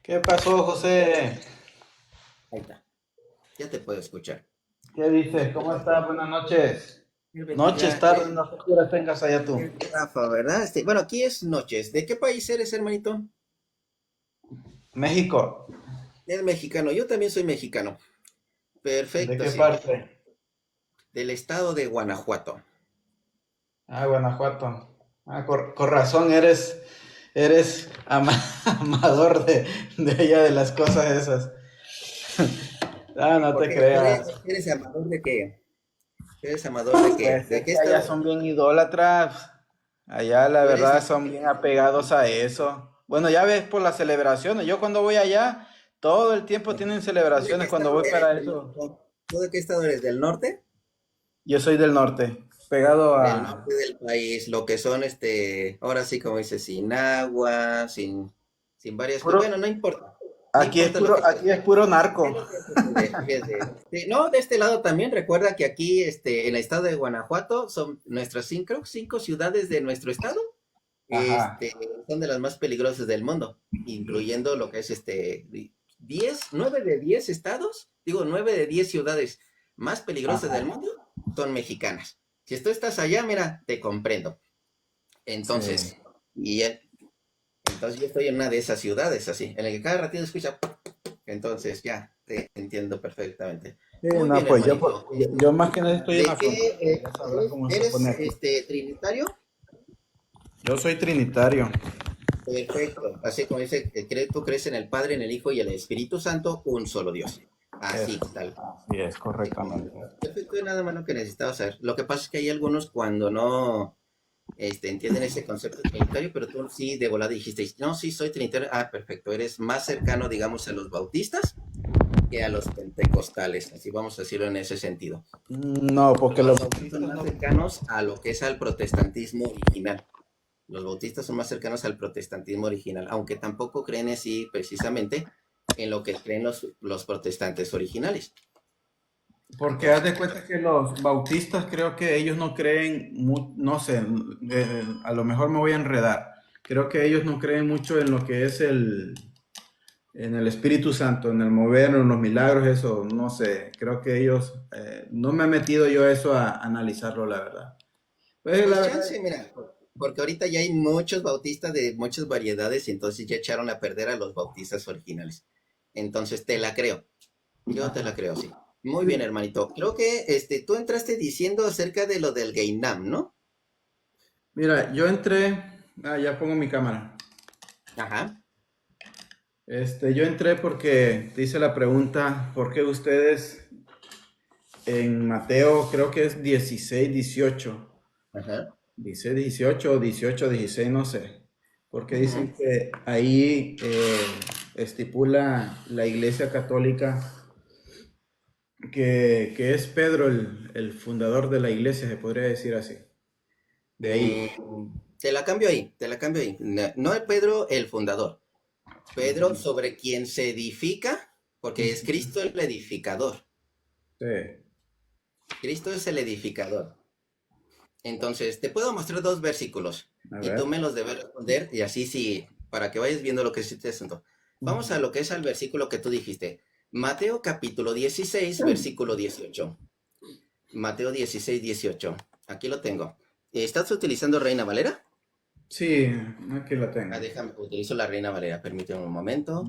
¿Qué pasó, José? Ahí está, ya te puedo escuchar. ¿Qué dices? ¿Qué ¿Cómo tal? estás? Buenas noches. Noches, Mira, tardes, no sé qué hora tengas allá tú. Rafa, ¿verdad? Bueno, aquí es noches. ¿De qué país eres, hermanito? México. Es mexicano. Yo también soy mexicano. ¿De Perfecto, qué sí. parte? Del estado de Guanajuato. Ah, Guanajuato. Ah, con razón, eres amador de allá de las cosas esas. Ah, no ¿Por te qué? creas. ¿Eres amador de qué? ¿Eres amador de qué? Pues ¿De es qué que allá estado? son bien idólatras. Allá la ¿Tú eres verdad de son bien apegados a eso. Bueno, ya ves por las celebraciones. Yo cuando voy allá, todo el tiempo tienen ¿Tú de qué celebraciones cuando estado voy eres, para eso. hermanito? ¿Tú de qué estado eres? ¿Del norte? Yo soy del norte, pegado Del a... norte del país, lo que son, ahora sí como dices, sin agua, sin varias cosas. Puro, Bueno, no importa. No importa lo que sea. aquí es puro ¿Qué es narco. lo que sucede? Fíjese. Sí, no, de este lado también recuerda que aquí, en el estado de Guanajuato, son nuestras cinco ciudades de nuestro estado, Ajá, este, son de las más peligrosas del mundo, incluyendo lo que es 9 de 10 estados, digo, 9 de 10 ciudades más peligrosas del ajá. mundo son mexicanas. Si tú estás allá, mira, te comprendo. Sí. Entonces, y entonces yo estoy en una de esas ciudades, así, en la que cada ratito escucha. Entonces, ya, te entiendo perfectamente. Sí, Muy no, bien, pues hermanito. yo más que nada estoy en ¿De la qué frontera. Ya sabrás cómo se eres, pone aquí. trinitario? Yo soy trinitario. Perfecto. Así como dice, tú crees en el Padre, en el Hijo y el Espíritu Santo, un solo Dios. Así, Eso. tal. Así es, Así como correctamente. perfecto, es nada más lo que necesitaba saber. Lo que pasa es que hay algunos cuando no entienden ese concepto trinitario, pero tú sí de volada dijiste, no, sí, soy trinitario. Ah, perfecto. Eres más cercano, digamos, a los bautistas que a los pentecostales. Así vamos a decirlo en ese sentido. No, porque Los los bautistas bautistas son más no. cercanos a lo que es al protestantismo original. Los bautistas son más cercanos al protestantismo original, aunque tampoco creen así precisamente en lo que creen los protestantes originales. Porque haz Entonces, de cuenta que los bautistas creo que ellos no creen, no sé, a lo mejor me voy a enredar. Creo que ellos no creen mucho en lo que es en el Espíritu Santo, en el mover, en los milagros, eso, no sé. Creo que ellos, no me he metido yo a eso a analizarlo, la verdad. Pues la pues verdad, chance, mira, porque ahorita ya hay muchos bautistas de muchas variedades y entonces ya echaron a perder a los bautistas originales. Entonces te la creo, yo te la ajá. creo, sí. Muy bien, Sí. hermanito. Creo que tú entraste diciendo acerca de lo del Gainam, ¿no? Mira, yo entré, ya pongo mi cámara. Ajá. Yo entré porque te hice la pregunta, ¿por qué ustedes en Mateo creo que es 16 18 Ajá. 16 18 o 18 16 no sé, porque Ujú. dicen que ahí estipula la Iglesia Católica que es Pedro el fundador de la iglesia, se podría decir así, de ahí. Te la cambio ahí, te la cambio ahí. No, no es Pedro el fundador. Pedro sobre quien se edifica, porque es Cristo el edificador. Sí. Cristo es el edificador. Entonces, te puedo mostrar dos versículos A y tú ver. me los debes responder y así sí, para que vayas viendo lo que es este asunto. Vamos a lo que es al versículo que tú dijiste. Mateo capítulo 16 versículo 18. Mateo 16 18. Aquí lo tengo. ¿Estás utilizando Reina Valera? Sí, aquí la Ah, tengo. déjame, utilizo la Reina Valera. Permíteme un momento.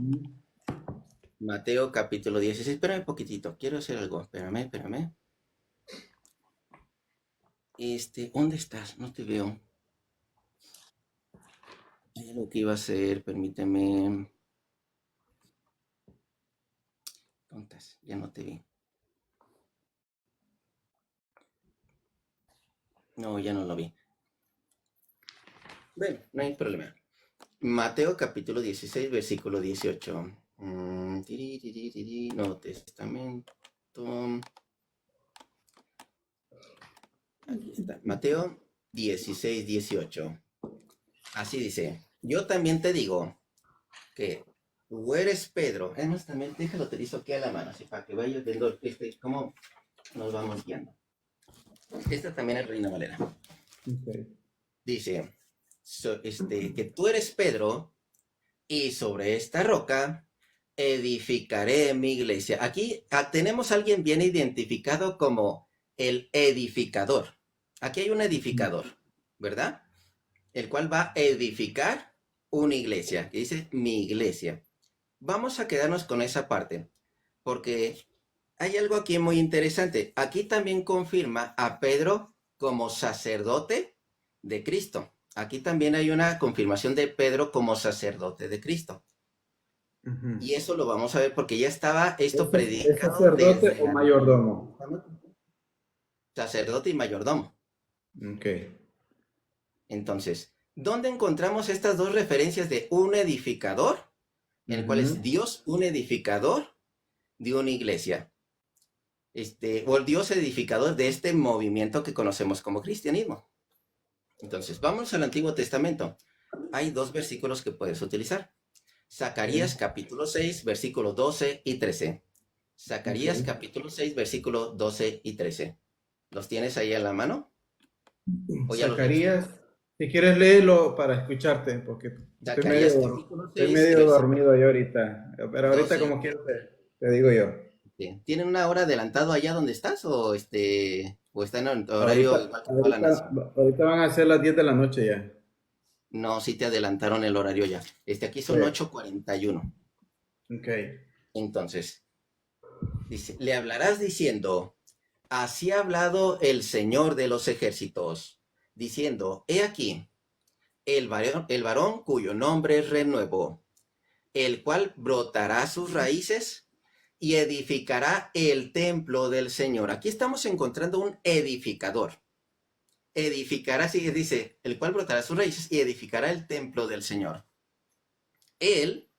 Mateo capítulo 16. Espérame un poquitito. Quiero hacer algo. Espérame, espérame. ¿Dónde estás? No te veo. Hay algo que iba a hacer. Permíteme. ¿Dónde estás? Ya no te vi. No, ya no lo vi. Bueno, no hay problema. Mateo capítulo 16, versículo 18. Nuevo Testamento. Aquí está. Mateo 16, 18. Así dice. Yo también te digo que tú eres Pedro. Además, también déjalo, te hizo aquí a la mano, así para que vayas viendo cómo nos vamos guiando. Esta también es Reina Valera. Ok. Dice, que tú eres Pedro y sobre esta roca edificaré mi iglesia. Aquí tenemos a alguien bien identificado como el edificador. Aquí hay un edificador, ¿verdad? El cual va a edificar una iglesia, que dice mi iglesia. Vamos a quedarnos con esa parte, porque hay algo aquí muy interesante. Aquí también confirma a Pedro como sacerdote de Cristo. Aquí también hay una confirmación de Pedro como sacerdote de Cristo. Ujú. Y eso lo vamos a ver porque ya estaba esto ¿Es predicado sacerdote desde o el Antiguo mayordomo? Testamento. Sacerdote y mayordomo. Ok. Entonces, ¿dónde encontramos estas dos referencias de un edificador? En el cual es Ujú. Dios un edificador de una iglesia. O el Dios edificador de este movimiento que conocemos como cristianismo. Entonces, vamos al Antiguo Testamento. Hay dos versículos que puedes utilizar. Zacarías Ok. capítulo 6, versículos 12 y 13. Ok. Zacarías capítulo 6, versículos 12 y 13. ¿Los tienes ahí en la mano? ¿O ya los leíste? Zacarías, si quieres léelo para escucharte, porque Zacarías capítulo estoy 6, medio versículos dormido yo ahorita, pero ahorita 12 y como 13. quiero te digo yo. ¿Tienen una hora adelantado allá donde estás o están en horario Ahorita, igual que toda la nación? ahorita, ahorita van a ser las 10 de la noche ya. No, sí te adelantaron el horario ya. Aquí Sí. son 8:41. Ok. Entonces, dice, le hablarás diciendo, así ha hablado el Señor de los ejércitos, diciendo, he aquí, el varón cuyo nombre es renuevo, el cual brotará sus raíces y edificará el templo del Señor. Aquí estamos encontrando un edificador. Edificará, así dice, el cual brotará sus raíces y edificará el templo del Señor. Él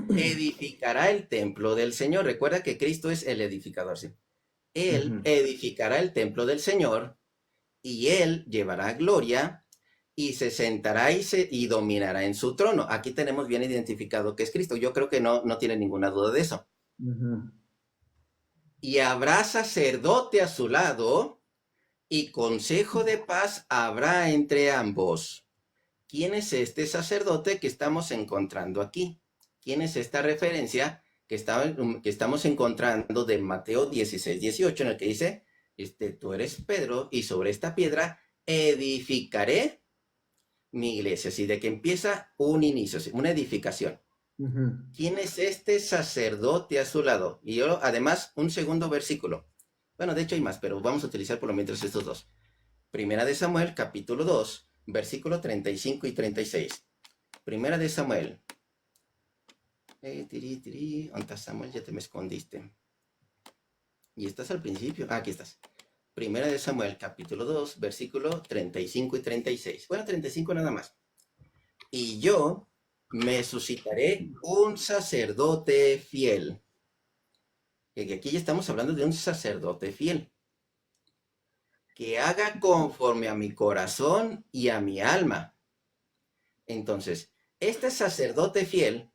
edificará el templo del Señor. Recuerda que Cristo es el edificador, ¿sí? Él Ujú. edificará el templo del Señor y él llevará gloria y se sentará y dominará en su trono. Aquí tenemos bien identificado que es Cristo. Yo creo que no tiene ninguna duda de eso. Ujú. Y habrá sacerdote a su lado y consejo de paz habrá entre ambos. ¿Quién es este sacerdote que estamos encontrando aquí? ¿Quién es esta referencia que estamos encontrando de Mateo 16:18, en el que dice, tú eres Pedro y sobre esta piedra edificaré mi iglesia? Así de que empieza un inicio, una edificación. Ujú. ¿Quién es este sacerdote a su lado? Y yo, además, un segundo versículo. Bueno, de hecho hay más, pero vamos a utilizar por lo menos estos dos. Primera de Samuel, capítulo 2, versículo 35 y 36. Primera de Samuel. ¿Dónde está Samuel? Ya te me escondiste. Y estás al principio. Ah, aquí estás. Primera de Samuel, capítulo 2, versículo 35 y 36. Bueno, 35 nada más. Y yo me suscitaré un sacerdote fiel. Y aquí ya estamos hablando de un sacerdote fiel. Que haga conforme a mi corazón y a mi alma. Entonces, este sacerdote fiel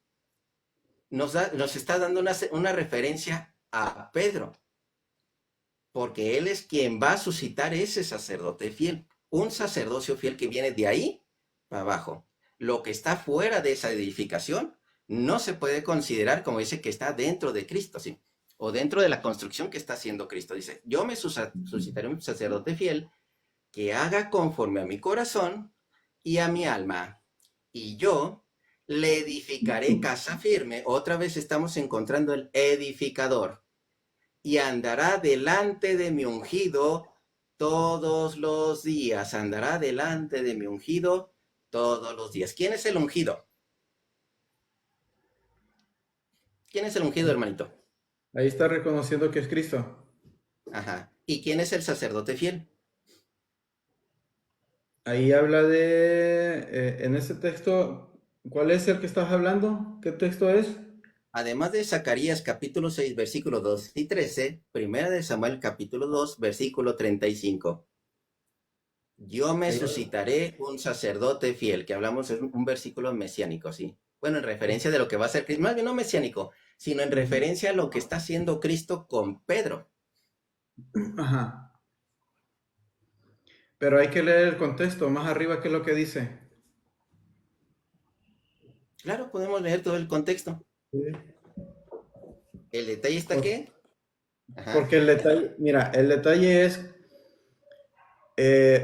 nos está dando una referencia a Pedro, porque él es quien va a suscitar ese sacerdote fiel, un sacerdocio fiel que viene de ahí para abajo. Lo que está fuera de esa edificación no se puede considerar como dice que está dentro de Cristo, ¿sí? O dentro de la construcción que está haciendo Cristo. Dice, yo me suscitaré un sacerdote fiel que haga conforme a mi corazón y a mi alma. Y yo le edificaré casa firme. Otra vez estamos encontrando el edificador. Y andará delante de mi ungido todos los días. Andará delante de mi ungido todos los días. ¿Quién es el ungido? ¿Quién es el ungido, hermanito? Ahí está reconociendo que es Cristo. Ajá. ¿Y quién es el sacerdote fiel? Ahí habla en ese texto, ¿cuál es el que estás hablando? ¿Qué texto es? Además de Zacarías capítulo 6, versículo 2 y 13, Primera de Samuel capítulo 2, versículo 35. Yo me Ahí, suscitaré un sacerdote fiel, que hablamos es un versículo mesiánico, ¿sí? Bueno, en referencia de lo que va a ser Cristo, más bien no mesiánico, sino en ujú. referencia a lo que está haciendo Cristo con Pedro. Ajá. Pero hay que leer el contexto, más arriba, ¿qué es lo que dice? Claro, podemos leer todo el contexto. Sí. ¿El detalle está Por- qué? Ajá. Porque el detalle, mira, el detalle es,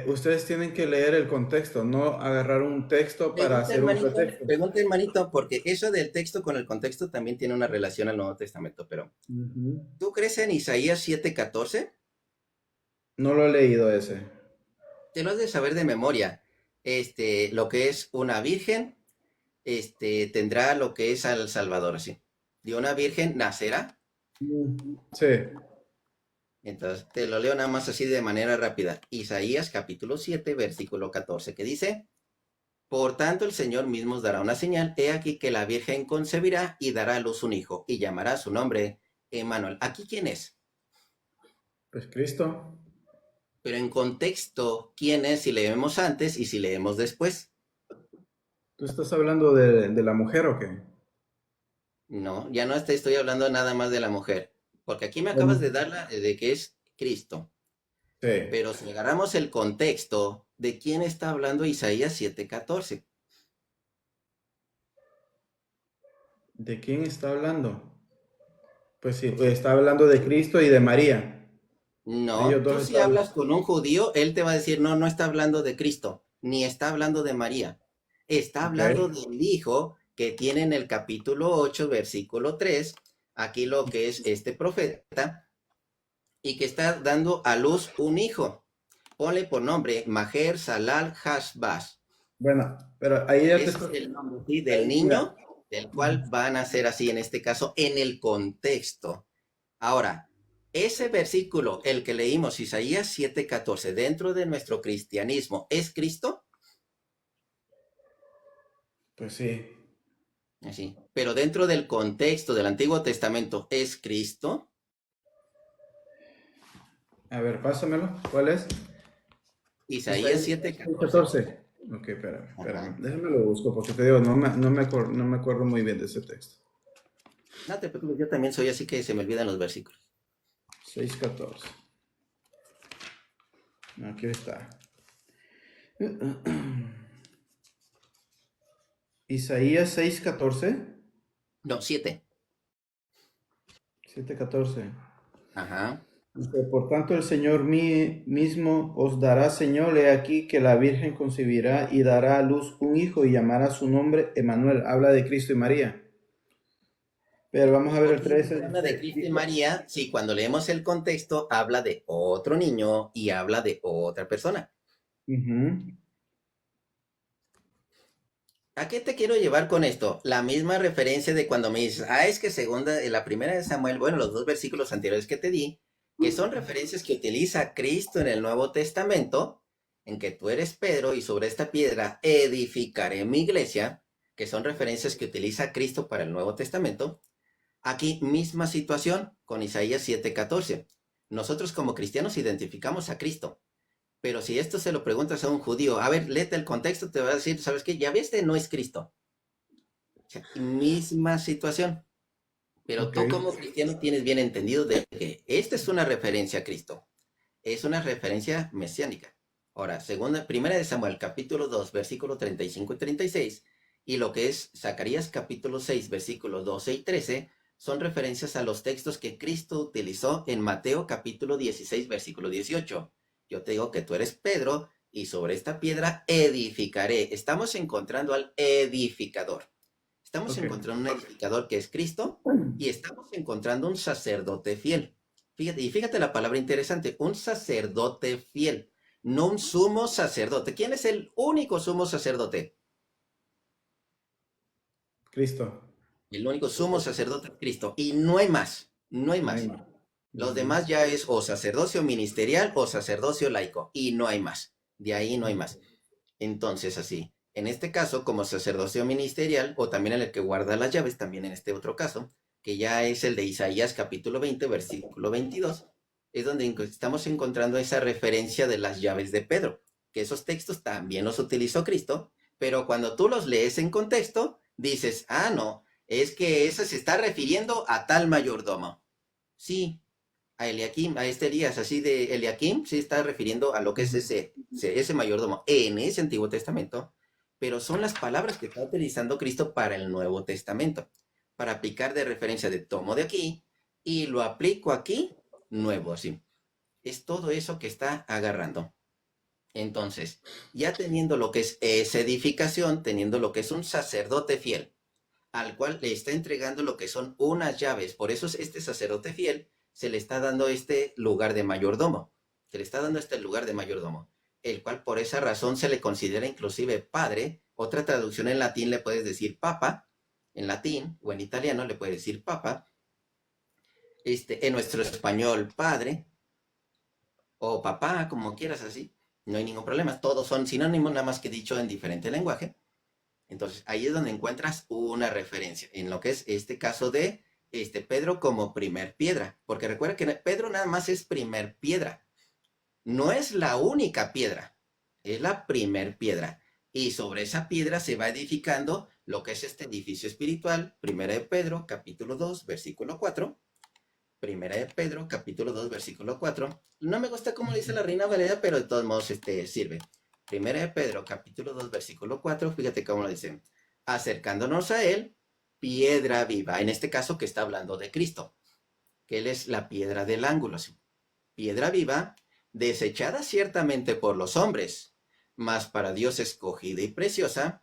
ustedes tienen que leer el contexto, no agarrar un texto para hacer un pretexto. Pregunta hermanito, porque eso del texto con el contexto también tiene una relación al Nuevo Testamento, pero Ujú. ¿tú crees en Isaías 7:14? No lo he leído ese. Te lo has de saber de memoria. Lo que es una virgen, tendrá lo que es al Salvador, así. De una virgen nacerá. Sí. Entonces, te lo leo nada más así de manera rápida. Isaías capítulo 7, versículo 14, que dice, por tanto el Señor mismo os dará una señal, he aquí que la virgen concebirá y dará a luz un hijo, y llamará su nombre Emmanuel. ¿Aquí quién es? Pues Cristo. Pero en contexto, ¿quién es si leemos antes y si leemos después? ¿Tú estás hablando de la mujer o qué? No, ya no te estoy hablando nada más de la mujer, porque aquí me acabas Bueno, de dar de que es Cristo. sí. Pero si agarramos el contexto, ¿de quién está hablando Isaías 7:14? ¿De quién está hablando? Pues sí, está hablando de Cristo y de María. Ellos No, tú dos si están. hablas con un judío, él te va a decir, no, no está hablando de Cristo, ni está hablando de María. Está Ok. hablando del hijo que tiene en el capítulo 8, versículo 3, aquí lo que es este profeta, y que está dando a luz un hijo. Ponle por nombre Maher Salal Hashbaz. Bueno, pero ahí ya te Ese es está. el nombre, ¿sí? Del Ahí, mira. niño, del cual van a ser así en este caso, en el contexto. Ahora, ese versículo, el que leímos, Isaías 7:14, dentro de nuestro cristianismo, ¿es Cristo? Pues sí. Así. Pero dentro del contexto del Antiguo Testamento, ¿es Cristo? A ver, pásamelo. ¿Cuál es? Isaías Isaías 7:14. 14. Ok, espérame, Ajá. espérame. Déjame lo busco porque te digo, no me acuerdo muy bien de ese texto. No te preocupes, yo también soy así que se me olvidan los versículos. 6:14. Aquí está. Isaías 6:14. No, 7. 7:14. Ajá. Dice, por tanto, el Señor mismo os dará señal, he aquí que la Virgen concebirá y dará a luz un hijo y llamará su nombre Emanuel. Habla de Cristo y María. Pero vamos a ver Ok, el 13. habla de Cristo y María, sí, cuando leemos el contexto, habla de otro niño y habla de otra persona. Ujú. ¿A qué te quiero llevar con esto? La misma referencia de cuando me dices, es que segunda, en la primera de Samuel, bueno, los dos versículos anteriores que te di, que son referencias que utiliza Cristo en el Nuevo Testamento, en que tú eres Pedro y sobre esta piedra edificaré mi iglesia, que son referencias que utiliza Cristo para el Nuevo Testamento. Aquí misma situación con Isaías 7:14. Nosotros como cristianos identificamos a Cristo. Pero si esto se lo preguntas a un judío, a ver, léete el contexto, te va a decir, ¿sabes qué? Ya viste, no es Cristo. O sea, misma situación. Pero Ok. tú como cristiano tienes bien entendido de que esta es una referencia a Cristo. Es una referencia mesiánica. Ahora, primera de Samuel, capítulo 2, versículo 35 y 36, y lo que es Zacarías capítulo 6, versículos 12 y 13, son referencias a los textos que Cristo utilizó en Mateo capítulo 16, versículo 18. Yo te digo que tú eres Pedro y sobre esta piedra edificaré. Estamos encontrando al edificador. Estamos Ok. encontrando un edificador que es Cristo y estamos encontrando un sacerdote fiel. Fíjate, y fíjate la palabra interesante, un sacerdote fiel, no un sumo sacerdote. ¿Quién es el único sumo sacerdote? Cristo. El único sumo sacerdote es Cristo. Y no hay más, no hay No hay más. más. Los Ujú. demás ya es o sacerdocio ministerial o sacerdocio laico. Y no hay más. De ahí no hay más. Entonces, así, en este caso, como sacerdocio ministerial, o también en el que guarda las llaves, también en este otro caso, que ya es el de Isaías capítulo 20, versículo 22, es donde estamos encontrando esa referencia de las llaves de Pedro, que esos textos también los utilizó Cristo, pero cuando tú los lees en contexto, dices, no, es que eso se está refiriendo a tal mayordomo. Sí, a Eliakim, a este Elías, así de Eliakim, sí está refiriendo a lo que es ese mayordomo en ese Antiguo Testamento, pero son las palabras que está utilizando Cristo para el Nuevo Testamento, para aplicar de referencia de tomo de aquí, y lo aplico aquí, nuevo, sí. Es todo eso que está agarrando. Entonces, ya teniendo lo que es esa edificación, teniendo lo que es un sacerdote fiel, al cual le está entregando lo que son unas llaves. Por eso este sacerdote fiel se le está dando este lugar de mayordomo. Se le está dando este lugar de mayordomo, el cual por esa razón se le considera inclusive padre. Otra traducción en latín le puedes decir papa, en latín o en italiano le puedes decir papa. En nuestro español padre o papá, como quieras así. No hay ningún problema. Todos son sinónimos, nada más que dicho en diferente lenguaje. Entonces, ahí es donde encuentras una referencia, en lo que es este caso de Pedro como primer piedra. Porque recuerda que Pedro nada más es primer piedra. No es la única piedra, es la primer piedra. Y sobre esa piedra se va edificando lo que es este edificio espiritual. Primera de Pedro, capítulo 2, versículo 4. Primera de Pedro, capítulo 2, versículo 4. No me gusta cómo dice la Reina Valera, pero de todos modos sirve. Primera de Pedro, capítulo 2, versículo 4, fíjate cómo lo dice. Acercándonos a él, piedra viva. En este caso que está hablando de Cristo, que él es la piedra del ángulo. ¿Sí? Piedra viva, desechada ciertamente por los hombres, mas para Dios escogida y preciosa.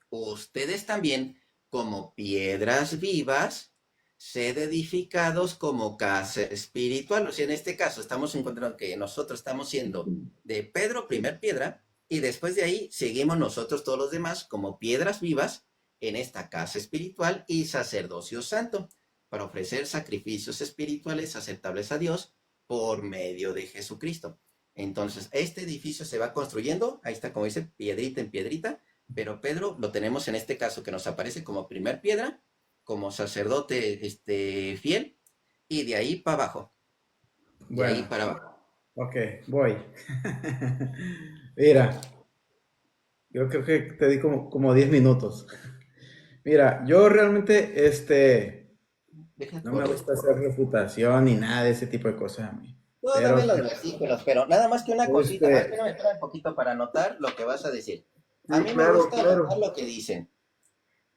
Ustedes también, como piedras vivas, sed edificados como casa espiritual. O sea, en este caso estamos encontrando que nosotros estamos siendo de Pedro, primer piedra, y después de ahí seguimos nosotros todos los demás como piedras vivas en esta casa espiritual y sacerdocio santo, para ofrecer sacrificios espirituales aceptables a Dios por medio de Jesucristo. Entonces, este edificio se va construyendo, ahí está como dice, piedrita en piedrita, pero Pedro lo tenemos en este caso que nos aparece como primer piedra, como sacerdote fiel, y de ahí para abajo, de ahí Bueno, para abajo. ok, voy. Mira, yo creo que te di como 10 minutos. Mira, yo realmente, Deja no me correr. gusta hacer refutación ni nada de ese tipo de cosas a mí. No, Pero, dame los versículos, pero nada más que una cosita. Ah, este, espérame un poquito para anotar lo que vas a decir. A sí, mí me claro, gusta anotar claro. lo que dicen.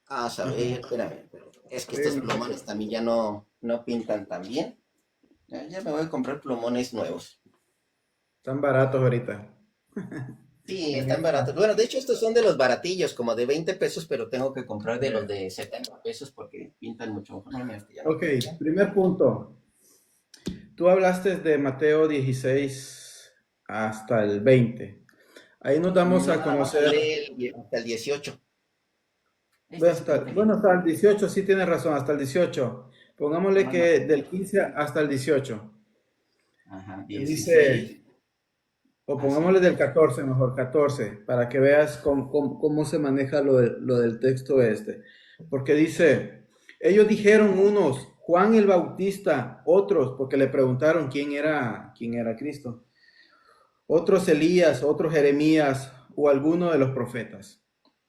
A saber, Ujú. espérame. Es que Sí, estos muchacho. plumones también ya no pintan tan bien. Ya me voy a comprar plumones nuevos. Están baratos ahorita. Sí, En están esta. baratos. Bueno, de hecho estos son de los baratillos, como de 20 pesos, pero tengo que comprar de los de 70 pesos porque pintan mucho mejor. No, mira, ya no Ok, pinta. primer punto. Tú hablaste de Mateo 16 hasta el 20. Ahí nos damos No, a nada más conocer, hablé hasta el 18. Este sí pinta bien. bueno, hasta el 18, sí tienes razón, hasta el 18. Pongámosle Nomás no. que del 15 hasta el 18. Ajá, Dice, 16. o Hasta pongámosle el del 18. 14, mejor 14, para que veas cómo se maneja lo del texto este. Porque dice, ellos dijeron unos, Juan el Bautista, otros, porque le preguntaron quién era Cristo. Otros Elías, otros Jeremías o alguno de los profetas.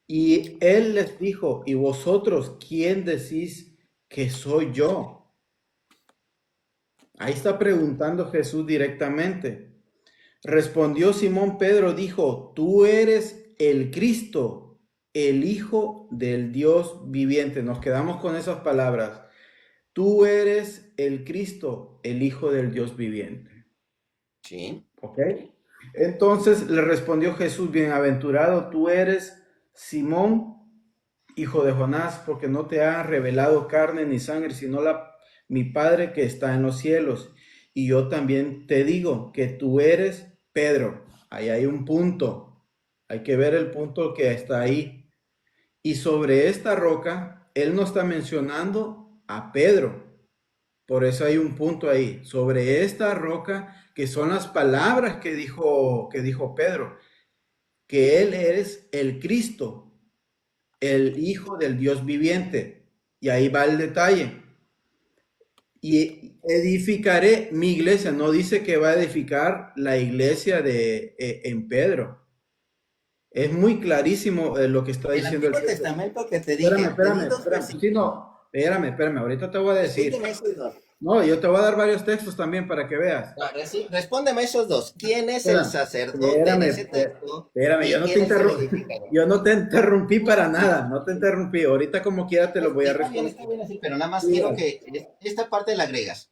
Y él les dijo, ¿y vosotros quién decís que soy yo? Ahí está preguntando Jesús directamente. Respondió Simón Pedro, dijo, tú eres el Cristo, el Hijo del Dios viviente. Nos quedamos con esas palabras. Tú eres el Cristo, el Hijo del Dios viviente. Sí. ¿Ok? Entonces le respondió Jesús, bienaventurado tú eres Simón, hijo de Jonás, porque no te ha revelado carne ni sangre, sino mi Padre que está en los cielos. Y yo también te digo que tú eres Pedro. Ahí hay un punto. Hay que ver el punto que está ahí. Y sobre esta roca, él no está mencionando a Pedro. Por eso hay un punto ahí. Sobre esta roca, que son las palabras que dijo Pedro, que él es el Cristo, el Hijo del Dios viviente. Y ahí va el detalle. Y edificaré mi iglesia. No dice que va a edificar la iglesia en Pedro. Es muy clarísimo lo que está El diciendo el Antiguo texto. Testamento que te Espérame, dije, te di espérame, dos espérame. Sí, versículos. no, espérame. Ahorita te voy a decir. Repíteme esos dos. No, yo te voy a dar varios textos también para que veas. Ahora sí, respóndeme esos dos. ¿Quién es el Espérame, sacerdote en espérame, ese texto? espérame, ¿Y quién es el edificador? yo no te interrumpí para nada, no te interrumpí. Ahorita como quiera te lo voy a responder. Está bien así, pero nada más quiero Mira, que esta parte la agregas.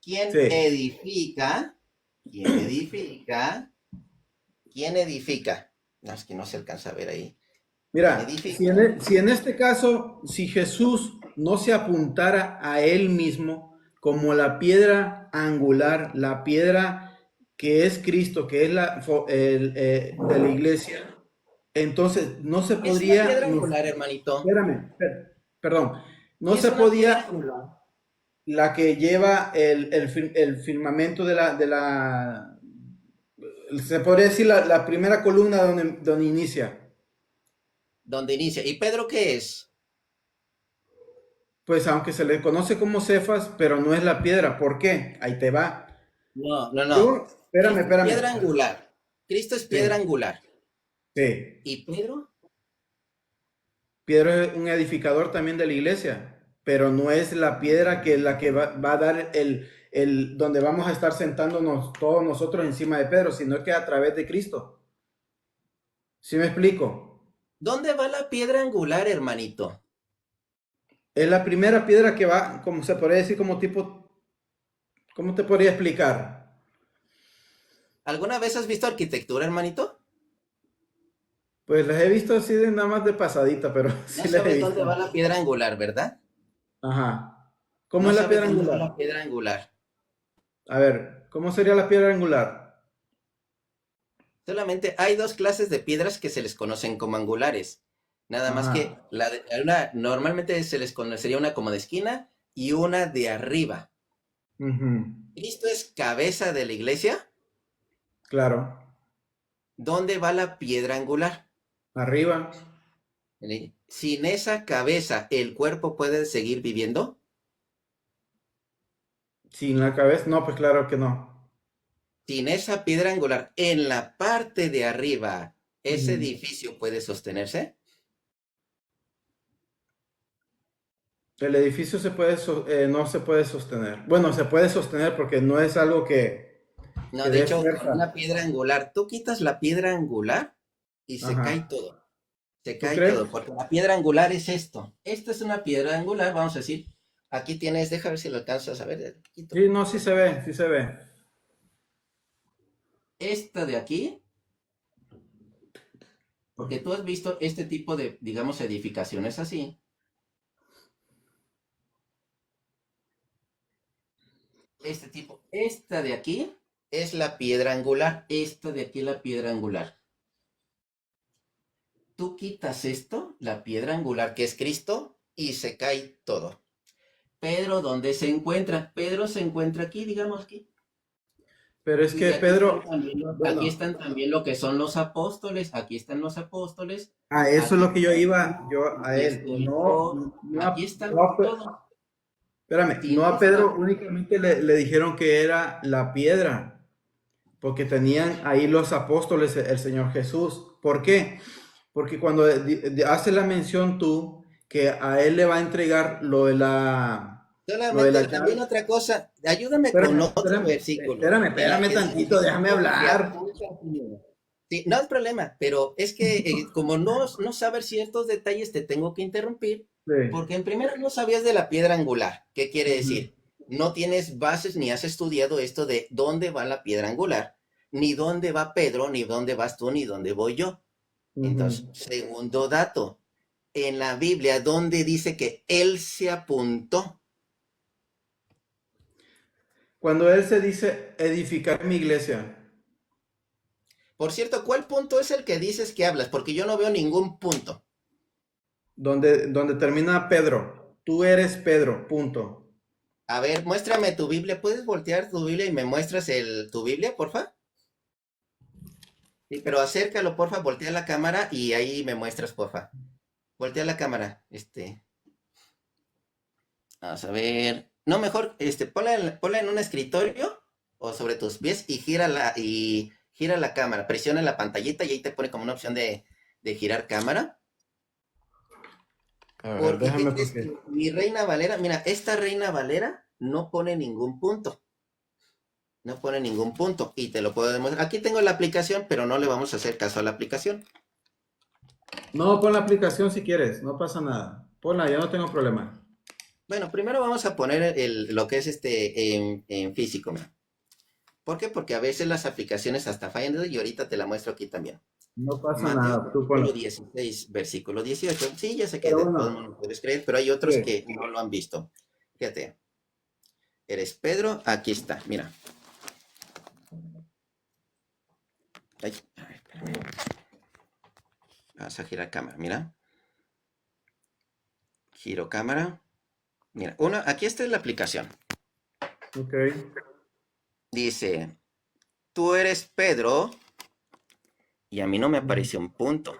¿Quién sí, edifica? ¿Quién edifica? ¿Quién edifica? No, es que no se alcanza a ver ahí. ¿Quién mira, edifica? si en este caso, si Jesús no se apuntara a él mismo como la piedra angular, la piedra que es Cristo, que es de la iglesia, entonces no se ¿Qué es una podría, piedra angular, hermanito? espérame, perdón, no ¿Qué es se una piedra podía angular? la que lleva el firmamento se podría decir la primera columna donde inicia. ¿Dónde inicia? ¿Y Pedro qué es? Pues aunque se le conoce como Cefas, pero no es la piedra. ¿Por qué? Ahí te va. No, no, no. Yo, espérame, Cristo es piedra espérame. angular. Cristo es piedra Sí, angular. sí. ¿Y Pedro? Pedro es un edificador también de la iglesia, pero no es la piedra que la que va a dar donde vamos a estar sentándonos todos nosotros encima de Pedro, sino que a través de Cristo. ¿Sí me explico? ¿Dónde va la piedra angular, hermanito? Es la primera piedra que va, como se podría decir, como tipo, ¿cómo te podría explicar? ¿Alguna vez has visto arquitectura, hermanito? Pues las he visto así de nada más de pasadita, pero No sí las he sabes dónde va visto. la piedra angular, ¿verdad? Ajá. ¿Cómo No es la sabes piedra dónde va la angular? piedra angular. A ver, ¿cómo sería la piedra angular? Solamente hay dos clases de piedras que se les conocen como angulares. Nada más que Ajá. normalmente se les conocería una como de esquina y una de arriba. Ujú. Cristo es cabeza de la iglesia. Claro. ¿Dónde va la piedra angular? Arriba. Sin esa cabeza, ¿el cuerpo puede seguir viviendo? Sin la cabeza. No, pues claro que no. Sin esa piedra angular, en la parte de arriba, ¿ese Ujú. edificio puede sostenerse? El edificio no se puede sostener. Bueno, se puede sostener porque no es algo No, que de dé hecho, con una fuerza. piedra angular, tú quitas la piedra angular y se cae Ajá. todo. Se ¿Tú cae todo, crees? porque la piedra angular es esto. Esta es una piedra angular, vamos a decir. Aquí tienes, déjame ver si lo alcanzas a ver. Sí, no, sí se ve, sí se ve. Esta de aquí, porque tú has visto este tipo de, digamos, edificaciones así. Este tipo, esta de aquí es la piedra angular. Esta de aquí es la piedra angular. Tú quitas esto, la piedra angular que es Cristo, y se cae todo. Pedro, ¿dónde se encuentra? Pedro se encuentra aquí, digamos aquí. Pero es Y que Pedro, aquí bueno, están también lo que son los apóstoles, aquí están los apóstoles, a eso es aquí lo que yo está iba, Juan, yo a aquí él, está el Paul, aquí no están todos. espérame, Sin no a Pedro esta, únicamente le dijeron que era la piedra, porque tenían ahí los apóstoles, el Señor Jesús. ¿Por qué? Porque cuando hace la mención tú, que a él le va a entregar lo de la solamente también llave. otra cosa, ayúdame con Espérame, otro espérame, versículo en la espérame que dice tantito, que déjame Cristo se hablar. apunta a ti mismo. Sí, no hay problema, pero es que como no sabes ciertos detalles, te tengo que interrumpir, Sí. porque en primero no sabías de la piedra angular. ¿Qué quiere Ujú, decir? No tienes bases ni has estudiado esto de dónde va la piedra angular, ni dónde va Pedro, ni dónde vas tú, ni dónde voy yo. Entonces, ujú. segundo dato, en la Biblia, ¿dónde dice que él se apuntó? Cuando él se dice edificar mi iglesia, Por cierto, ¿cuál punto es el que dices que hablas? Porque yo no veo ningún punto. donde termina Pedro, tú eres Pedro, punto. A ver, muéstrame tu Biblia. ¿Puedes voltear tu Biblia y me muestras tu Biblia, porfa? Sí, pero acércalo, porfa, voltea la cámara y ahí me muestras, porfa. Voltea la cámara, vamos a ver. No, mejor, ponla en un escritorio o sobre tus pies y gira la cámara. Presiona la pantallita y ahí te pone como una opción de girar cámara. A ver, Porque, ¿qué déjame crees? porque. Que mi Reina Valera, mira, esta Reina Valera no pone ningún punto. No pone ningún punto. Y te lo puedo demostrar. Aquí tengo la aplicación, pero no le vamos a hacer caso a la aplicación. No, pon la aplicación si quieres, no pasa nada. Ponla, yo no tengo problema. Bueno, primero vamos a poner lo que es en físico. Mira. ¿Por qué? Porque a veces las aplicaciones hasta fallan y ahorita te la muestro aquí también. No pasa Mateo nada, tú capítulo ponla. 16, versículo 18. Sí, ya sé que Pero de todo el bueno, mundo puedes creer, pero hay otros sí. que no lo han visto. Fíjate, eres Pedro, aquí está, mira. Ay, espérame. Vamos a girar cámara, mira. Giro cámara. Mira, aquí está la aplicación. Ok, Dice, tú eres Pedro y a mí no me apareció un punto.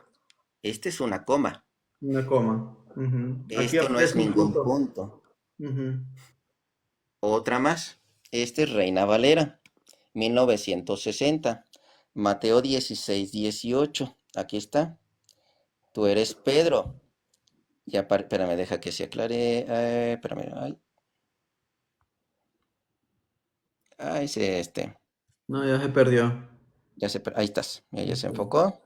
Este es una coma. una coma. Ujú. Aquí Este no es aparece un ningún punto. punto. Ujú. Otra más. Este es Reina Valera, 1960. Mateo 16, 18. Aquí está. Tú eres Pedro. Ya, espérame, deja que se aclare. Espérame, ay, ay, No, ya se perdió. ahí estás. Mira, ya se Ok. enfocó.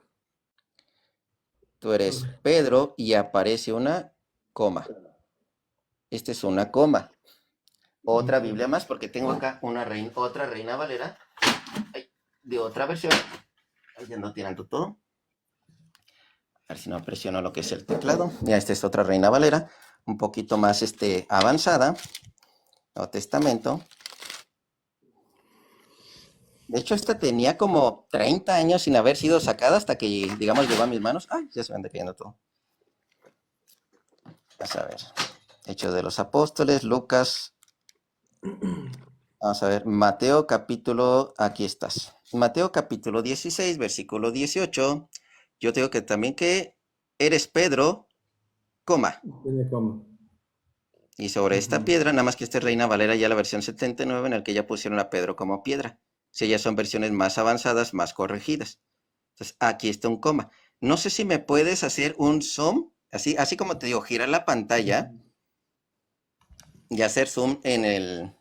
Tú eres Pedro y aparece una coma. Esta es una coma. Otra Biblia más, porque tengo acá otra Reina Valera, ay, de otra versión. Ahí ya ando tirando todo. A ver si no presiono lo que es el teclado. Ya, esta es otra Reina Valera, un poquito más avanzada. Nuevo Testamento. De hecho, esta tenía como 30 años sin haber sido sacada hasta que, digamos, llegó a mis manos. Ay, ya se me anda cayendo todo. Vamos a ver. Hechos de los Apóstoles, Lucas. Vamos a ver, Mateo capítulo, aquí estás. Mateo capítulo 16, versículo 18. Yo te digo que también que eres Pedro, coma. Tiene coma. Y sobre esta Ujú. piedra, nada más que esta es Reina Valera ya la versión 79 en la que ya pusieron a Pedro como piedra. Si ya son versiones más avanzadas, más corregidas. Entonces, aquí está un coma. No sé si me puedes hacer un zoom, así como te digo, girar la pantalla y hacer zoom en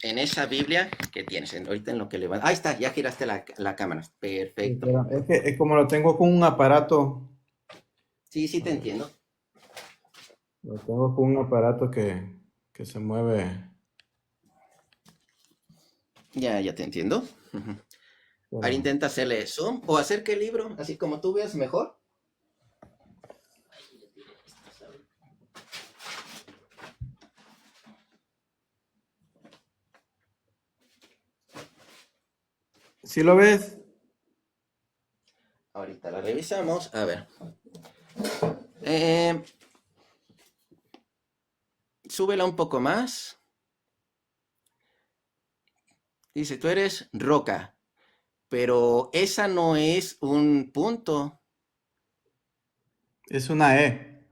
esa Biblia que tienes. Ahorita en lo que le va. Ahí está, ya giraste la cámara. Sí, Perfecto. pero es que como lo tengo con un aparato, Sí, sí a te ver, entiendo. lo tengo con un aparato que se mueve. Ya te entiendo. Ujú. Ahora Pero, intenta hacerle zoom o hacer que el libro, así como tú veas mejor. ¿sí lo ves? Ahorita la revisamos. A ver. Eh, súbela un poco más. Dice, tú eres roca, pero esa no es un punto. Es una E.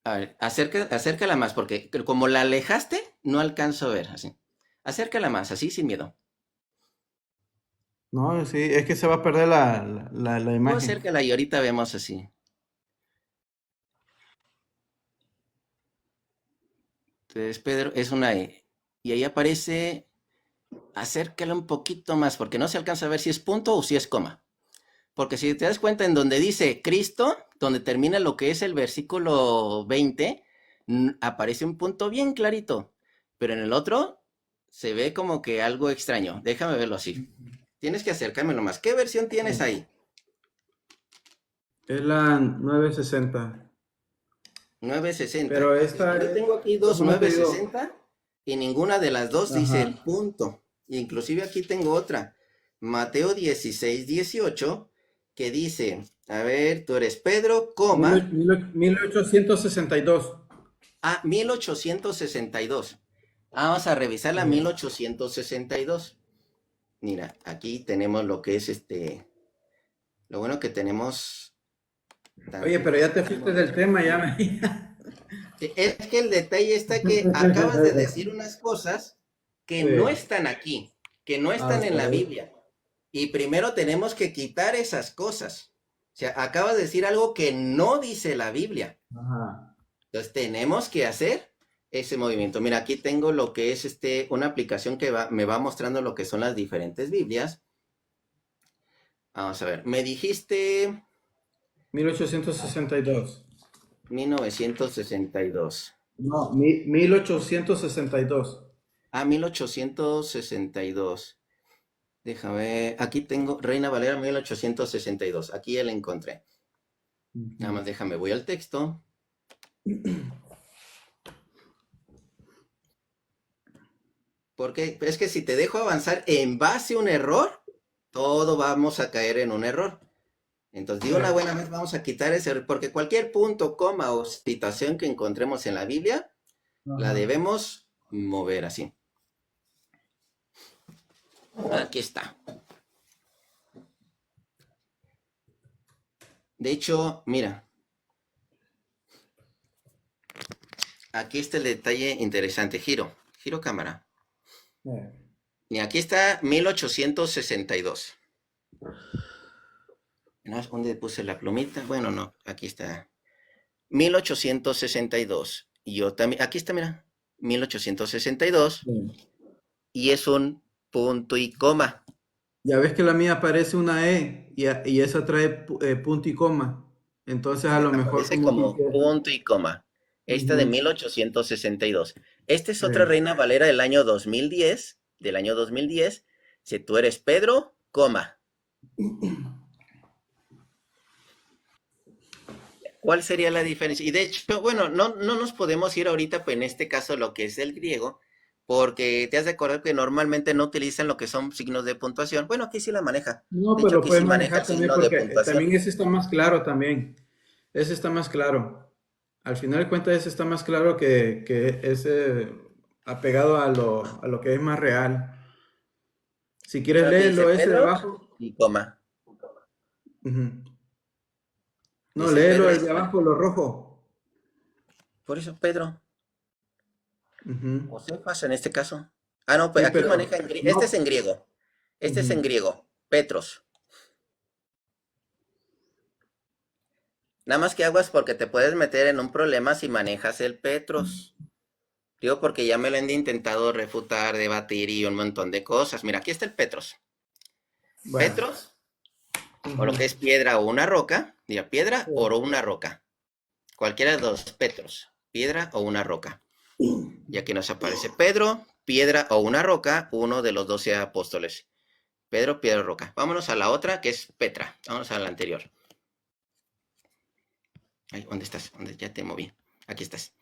A ver, acércala más, porque como la alejaste, no alcanzo a ver así. Acércala más, así sin miedo. No, sí, es que se va a perder la Tú imagen. acércala y ahorita vemos así. Entonces, Pedro, es una E. Y ahí aparece, acércala un poquito más, porque no se alcanza a ver si es punto o si es coma. Porque si te das cuenta en donde dice Cristo, donde termina lo que es el versículo 20, aparece un punto bien clarito. Pero en el otro se ve como que algo extraño. Déjame verlo así. Tienes que acercármelo más. ¿Qué versión tienes ahí? Es la 960. 960. Pero esta Yo es, tengo aquí dos ¿cómo te digo? 960 y ninguna de las dos dice Ajá. el punto. Inclusive aquí tengo otra. Mateo 16, 18, que dice, a ver, tú eres Pedro, coma, 1862. 1862. Vamos a revisar la 1862. Mira, aquí tenemos lo que es lo bueno que tenemos Oye, pero tantito. ya te fuiste del tema, ya me... Sí, es que el detalle está que acabas de decir unas cosas que no Sí, están aquí, que no están en hasta la ahí. Biblia. Y primero tenemos que quitar esas cosas. sea, acaba de decir algo que no dice la Biblia. Ajá. Entonces tenemos que hacer ese movimiento. Mira, aquí tengo lo que es una aplicación que me va mostrando lo que son las diferentes Biblias. Vamos a ver, me dijiste 1862. 1962. No, 1862. Ah, 1862. Déjame, aquí tengo Reina Valera 1862. Aquí ya la encontré. Nada Ujú. más déjame, voy al texto. Porque es que si te dejo avanzar en base a un error, todo vamos a caer en un error. Entonces, de una Sí. buena vez vamos a quitar ese error, porque cualquier punto, coma o citación que encontremos en la Biblia, la Ajá. debemos mover así. Aquí está. De hecho, mira, aquí está el detalle interesante. Giro cámara. Eh, Y aquí está 1862. No, ¿dónde puse la plumita? Bueno, no, aquí está. 1862. Y yo también, aquí está, mira, 1862. sí. Y es un punto y coma. Ya ves que la mía parece una E y esa trae punto y coma. Entonces a lo Esta mejor aparece como que como punto y coma. Esta de ujú, 1862. Esta es otra sí. Reina Valera del año 2010. Del año 2010. Si tú eres Pedro, coma. ¿Cuál sería la diferencia? Y de hecho, bueno, no nos podemos ir ahorita, pues en este caso, lo que es el griego, porque te has de acordar que normalmente no utilizan lo que son signos de puntuación. Bueno, aquí sí la maneja. No, De pero hecho, lo aquí puedes sí maneja manejar también signos de porque puntuación. también ese está más claro también. Ese está más claro. Al final de cuentas ese está más claro que ese apegado a lo que es más real. Si quieres Aquí dice léelo ese de Pedro abajo. y coma. Ujú. No, Dice léelo Pedro el de es, abajo, lo rojo. por eso Pedro, Ujú. o Cefas en este caso. Ah, no, pues Sí, aquí pero maneja en griego. Este es no. en griego. Este es en Ujú. griego. Petros. Nada más que aguas porque te puedes meter en un problema si manejas el Petros. Digo porque ya me lo han intentado refutar, debatir y un montón de cosas. Mira, aquí está el Petros. Bueno. Petros, o lo Ujú. que es piedra o una roca. Diga, piedra, oro, Sí. una roca. Cualquiera de dos, Petros. Piedra o una roca. Y aquí nos aparece Pedro, piedra o una roca, uno de los 12 apóstoles. Pedro, piedra o roca. Vámonos a la otra, que es Petra. Vámonos a la anterior. Ay, ¿dónde estás? ¿Dónde? Ya te moví. Aquí estás.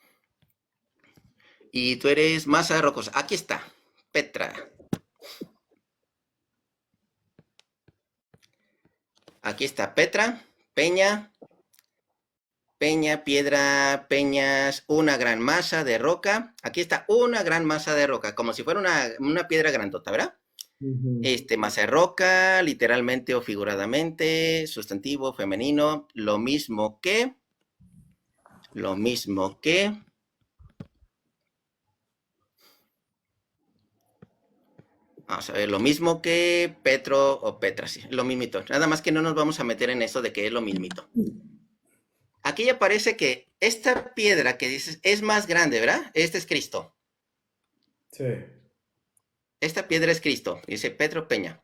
Y tú eres masa rocosa. Aquí está. Petra. Aquí está Petra, Peña, Peña, piedra, peñas, una gran masa de roca. Aquí está una gran masa de roca, como si fuera una piedra grandota, ¿verdad? Ujú. Masa de roca, literalmente o figuradamente, sustantivo, femenino, lo mismo que, vamos a ver, lo mismo que Petro o Petra, sí, lo mismito. Nada más que no nos vamos a meter en eso de que es lo mismito. Aquí ya parece que esta piedra que dices es más grande, ¿verdad? Este es Cristo. Sí. Esta piedra es Cristo, dice Pedro Peña.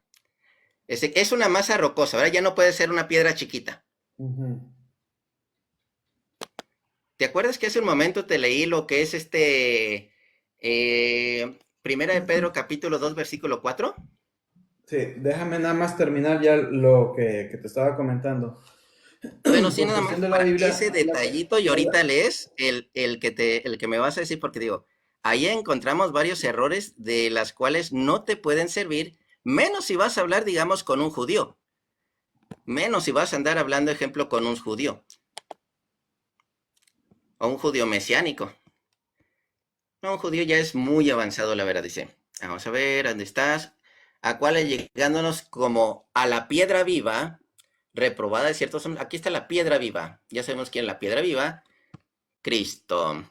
Es una masa rocosa, ¿verdad? Ya no puede ser una piedra chiquita. Ujú. ¿Te acuerdas que hace un momento te leí lo que es Primera de Pedro capítulo 2 versículo 4? Sí, déjame nada más terminar ya lo que te estaba comentando. Bueno, sí, Por nada cuestión más de la para Biblia, ese detallito y ahorita lees el que me vas a decir porque digo, ahí encontramos varios errores de las cuales no te pueden servir, menos si vas a hablar, digamos, con un judío, menos si vas a andar hablando, ejemplo, con un judío o un judío mesiánico. No, un judío ya es muy avanzado, la verdad, dice. Vamos a ver, ¿dónde estás? A cuál llegándonos como a la piedra viva, reprobada de ciertos hombres. Aquí está la piedra viva. Ya sabemos quién es la piedra viva. Cristo.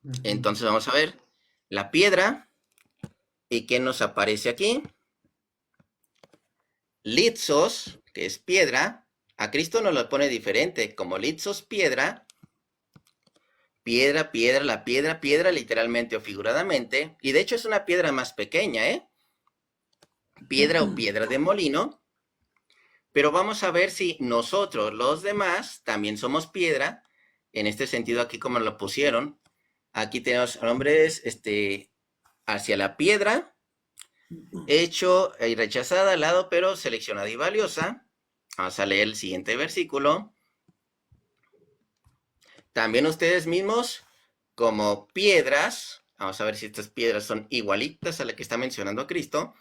ujú, Entonces vamos a ver la piedra. ¿Y qué nos aparece aquí? Litzos, que es piedra. A Cristo nos lo pone diferente, como litzos, piedra, piedra, piedra, la piedra, piedra, literalmente o figuradamente, y de hecho es una piedra más pequeña, ¿eh? Piedra o piedra de molino, pero vamos a ver si nosotros, los demás, también somos piedra, en este sentido aquí como lo pusieron. Aquí tenemos hombres, hacia la piedra, hecho y rechazada al lado, pero seleccionada y valiosa. Vamos a leer el siguiente versículo. También ustedes mismos, como piedras, vamos a ver si estas piedras son igualitas a la que está mencionando Cristo.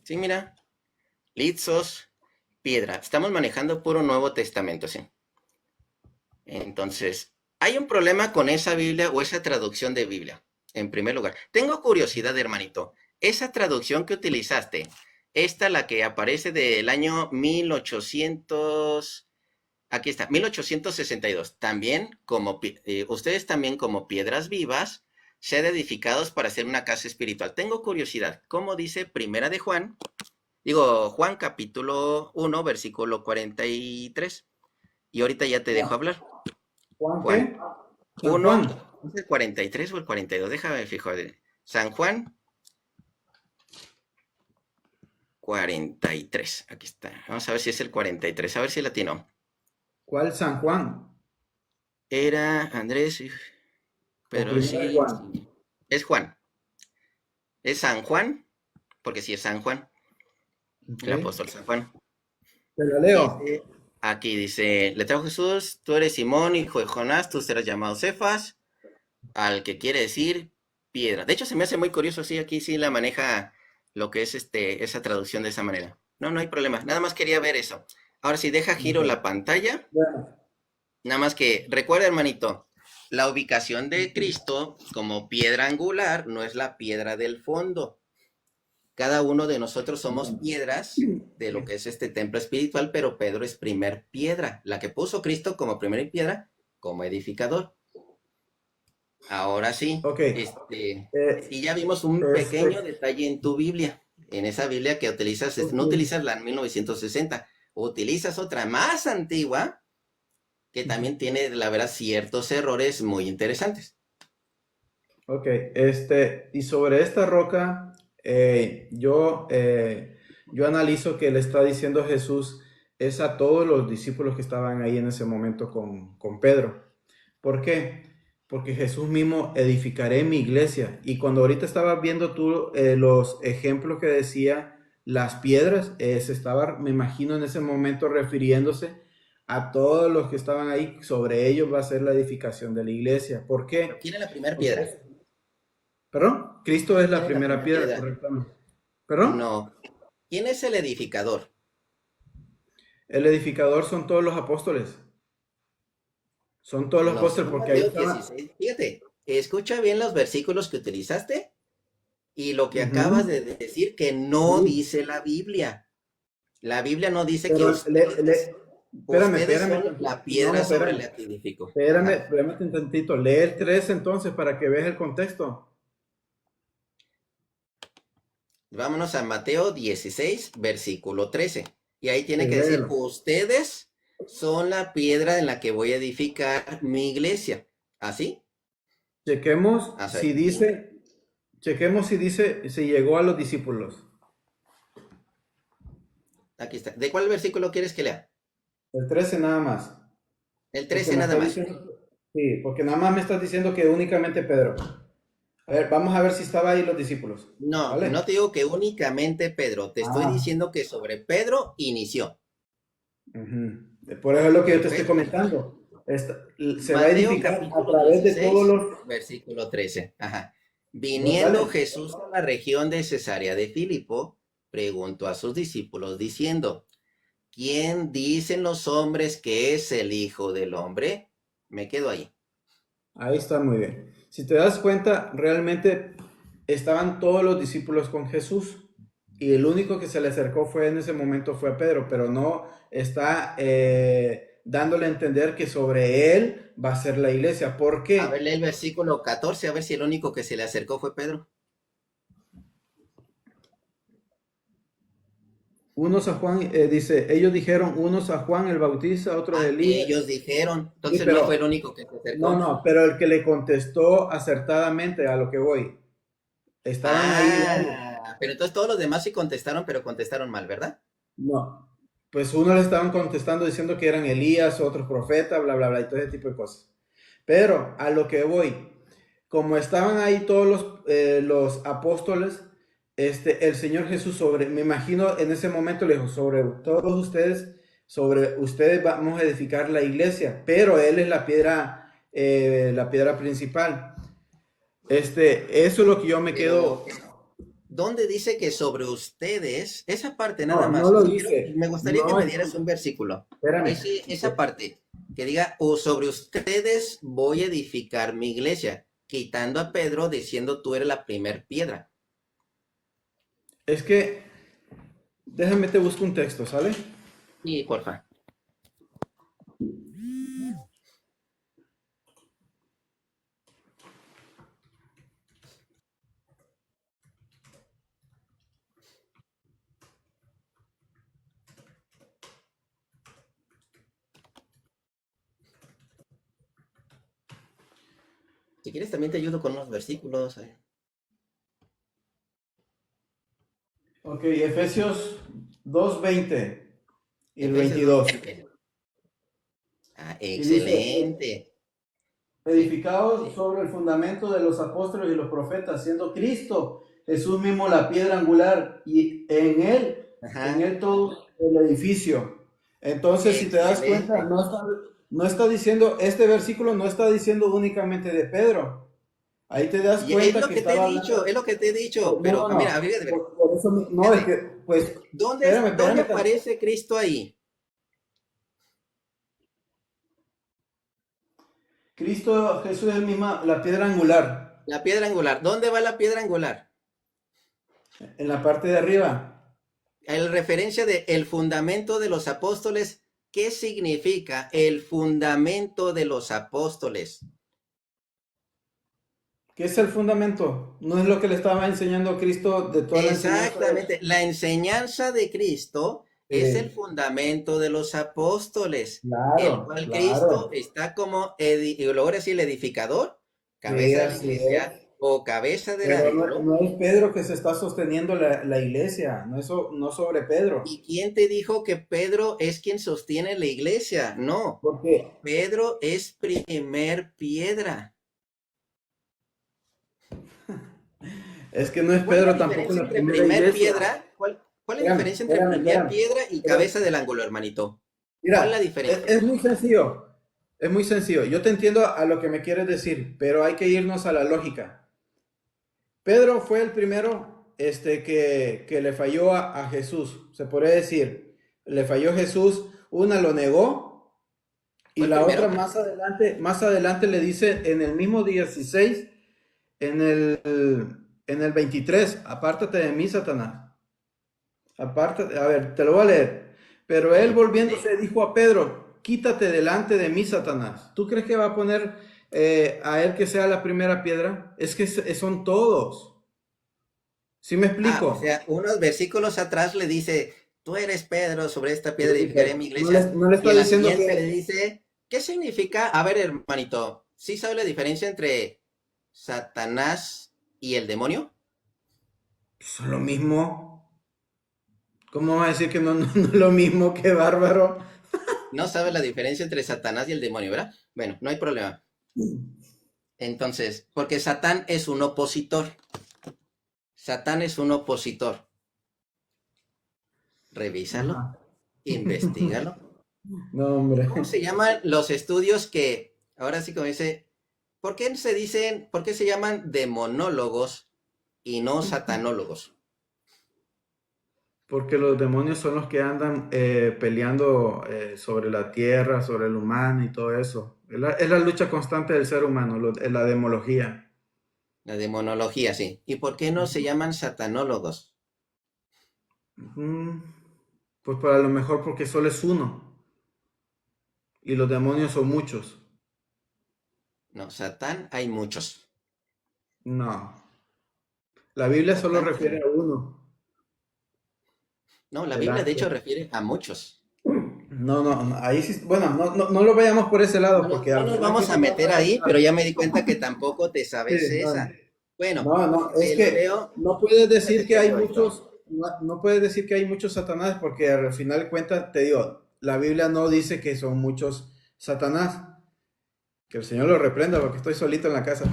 Sí, mira, litzos, piedra. Estamos manejando puro Nuevo Testamento, ¿sí? Entonces, hay un problema con esa Biblia o esa traducción de Biblia, en primer lugar. Tengo curiosidad, hermanito. Esa traducción que utilizaste, esta la que aparece del año 1800, aquí está, 1862. También, ustedes también como piedras vivas, sed edificados para hacer una casa espiritual. Tengo curiosidad, ¿cómo dice Primera de Juan? Digo, Juan capítulo 1, versículo 43. Y ahorita ya te dejo hablar. ¿Juan Juan qué? San 1, Juan. ¿es el 43 o el 42? Déjame fijar. San Juan 43. Aquí está. Vamos a ver si es el 43. A ver si latino. ¿Cuál San Juan? Era Andrés, ¿O pero primero de sí. Juan? Es Juan. Es San Juan, porque sí es San Juan, Ok. el apóstol San Juan. Te la leo. Dice, aquí dice, le trajo Jesús, tú eres Simón, hijo de Jonás, tú serás llamado Cefas, al que quiere decir piedra. De hecho, se me hace muy curioso, sí, aquí sí la maneja lo que es esa traducción de esa manera. No, no hay problema. Nada más quería ver eso. Ahora sí, deja giro la Ok. pantalla. Bueno, Nada más que recuerda, hermanito, la ubicación de Cristo como piedra angular no es la piedra del fondo. Cada uno de nosotros somos piedras de lo que es este templo espiritual, pero Pedro es primer piedra, la que puso Cristo como primera piedra, como edificador. Ahora sí, ok. y ya vimos un pequeño detalle en tu Biblia, en esa Biblia que utilizas, no Ok. utilizas la 1960, utilizas otra más antigua que también tiene, la verdad, ciertos errores muy interesantes. Ok, y sobre esta roca, yo analizo que le está diciendo Jesús es a todos los discípulos que estaban ahí en ese momento con Pedro. ¿Por qué? Porque Jesús mismo edificaré mi iglesia. Y cuando ahorita estabas viendo tú los ejemplos que decía las piedras, se estaba, me imagino, en ese momento refiriéndose a todos los que estaban ahí. Sobre ellos va a ser la edificación de la iglesia. ¿Por Pero qué? ¿quién es la primera Porque piedra? ¿Perdón? Cristo es la ¿Quién es la primera primera piedra, piedra? correctamente. ¿Perdón? No. ¿Quién es el edificador? El edificador son todos los apóstoles. Son todos los No, apóstoles según porque ahí Mateo estaba. 16. Fíjate, escucha bien los versículos que utilizaste y lo que acabas Ujú. de decir que no Sí. dice la Biblia. La Biblia no dice que Pero ustedes espérame son tantito. la No, piedra sobre espérame. la que edifico. Ajá. Espérame un tantito. Lee el 3 entonces para que veas el contexto. Vámonos a Mateo 16, versículo 13. Y ahí Sí, tiene que decir, léelo. ustedes son la piedra en la que voy a edificar mi iglesia. ¿Así? Chequemos A ver, si dice, chequemos si dice, si llegó a los discípulos. aquí está. ¿De cuál versículo quieres que lea? El 13 nada más. El Porque 13 me nada está más. diciendo, sí, porque nada más me estás diciendo que únicamente Pedro. A ver, vamos a ver si estaba ahí los discípulos. No, no ¿Vale? te digo que únicamente Pedro, te estoy Ah, diciendo que sobre Pedro inició. ujú. Por eso es lo que yo te estoy Pedro inició. comentando. Se va a Mateo edificar a capítulo través de todos 16, los... versículo 13. Ajá. Dale. Viniendo Jesús a la región de Cesarea de Filipo, preguntó a sus discípulos diciendo, ¿quién dicen los hombres que es el Hijo del Hombre? Me quedo ahí. Ahí está muy bien. Si te das cuenta, realmente estaban todos los discípulos con Jesús y el único que se le acercó fue en ese momento fue a Pedro, pero no está dándole a entender que sobre él va a ser la iglesia. ¿Por A ver, qué? lee el versículo 14, a ver si el único que se le acercó fue Pedro. unos a Juan, dice, ellos dijeron unos a Juan el Bautista, otros a Ah, Elías. ellos dijeron, Sí, entonces no fue el pero único que se no, acercó. no, pero el que le contestó acertadamente a lo que voy. Estaban ahí varios. Pero entonces todos los demás sí contestaron, pero contestaron mal, ¿verdad? No. Pues uno le estaban contestando diciendo que eran Elías, otros profetas, bla, bla, bla, y todo ese tipo de cosas. Pero a lo que voy, como estaban ahí todos los apóstoles, el Señor Jesús me imagino en ese momento le dijo, sobre ustedes vamos a edificar la iglesia, pero Él es la piedra principal. Eso es lo que yo me Pero, quedo. ¿dónde dice que sobre ustedes, esa parte nada No, no más, lo y me dice. gustaría que No, me dieras un versículo, espérame. esa parte, que diga, o sobre ustedes voy a edificar mi iglesia, quitando a Pedro diciendo tú eres la primer piedra. Es que, déjame te busco un texto, ¿sale? Y porfa. Si quieres también te ayudo con unos versículos. Ok, Efesios 2:20 y el Efesios 22. 2:20. Ah, Y dice, excelente. Sí, edificados sí. sobre el fundamento de los apóstoles y los profetas, siendo Cristo Jesús mismo la piedra angular y en Ajá. él todo el edificio. Entonces, si te das cuenta, Excelente. no está diciendo, este versículo no está diciendo únicamente de Pedro. Ahí te das Y es cuenta lo que que te he estaba dicho, hablando. es lo que te he dicho. No, Pero, no, mira, no. fíjate, Por eso, no, es que, fíjate. pues, ¿Dónde espérame. aparece Cristo ahí? Cristo Jesús es misma, la piedra angular, La piedra angular. ¿Dónde va la piedra angular? en la parte de arriba. En referencia de el fundamento de los apóstoles. ¿Qué significa el fundamento de los apóstoles? ¿Qué es el fundamento? No es lo que le estaba enseñando Cristo de toda la enseñanza Exactamente. La enseñanza de Cristo es el de... fundamento de los apóstoles, el Claro, cual Cristo claro. está como, y luego es el edificador, Sí, cabeza de la así iglesia es. o cabeza del Pero no, ángulo. no es Pedro que se está sosteniendo la iglesia, no, no sobre Pedro. ¿Y quién te dijo que Pedro es quien sostiene la iglesia? No, Porque Pedro es primer piedra. es que no es ¿Cuál es la Pedro tampoco diferencia la entre primera primer iglesia. piedra? ¿Cuál es la diferencia entre primer Espérame. piedra y Pero, cabeza del ángulo, hermanito? ¿Cuál es la mira, diferencia? es muy sencillo. Es muy sencillo. Yo te entiendo a lo que me quieres decir, pero hay que irnos a la lógica. Pedro fue el primero que le falló a Jesús, se podría decir. Le falló Jesús, una lo negó ¿Fue y el la otra primero? más adelante le dice en el mismo 16, en el 23, apártate de mí, Satanás. Apártate, a ver, te lo voy a leer. Pero él Sí. volviéndose dijo a Pedro, quítate delante de mí, Satanás. ¿Tú crees que va a poner a él que sea la primera piedra? Es que son todos. ¿Sí me Ah, o explico? sea, unos versículos atrás le dice, tú eres Pedro, sobre esta piedra Sí, edificaré pero mi iglesia. no le Y está en la diciendo siguiente le que dice, ¿qué significa? A ver, hermanito, ¿sí sabe la diferencia entre Satanás y el demonio? son lo mismo. ¿Cómo va a decir que no es lo mismo? Que bárbaro. No sabe la diferencia entre Satanás y el demonio, ¿verdad? Bueno, no hay problema. Entonces, porque Satán es un opositor. Satán es un opositor. Revísalo, Ajá. investigalo. No, hombre. ¿Cómo se llaman los estudios que, ahora sí como dice, por qué se llaman demonólogos y no satanólogos? Porque los demonios son los que andan peleando sobre la tierra, sobre el humano y todo eso. Es la lucha constante del ser humano, es la demología. La demonología, sí. ¿Y por qué no se llaman satanólogos? Mm, pues para lo mejor porque solo es uno y los demonios son muchos. No, Satán hay muchos. No, la Biblia solo Satán hay refiere a muchos. uno. No, la el Biblia de hecho ángel. refiere a muchos. Ahí sí, bueno, no lo vayamos por ese lado, No, porque no al nos final vamos a meter ahí, pero ya me di cuenta que tampoco te sí, sabes no, esa. Bueno, es te lo que leo. no puedes decir Fíjate que que hay leo esto. muchos, no puedes decir que hay muchos Satanás, porque al final de cuentas, te digo, la Biblia no dice que son muchos Satanás. Que el Señor lo reprenda porque estoy solito en la casa.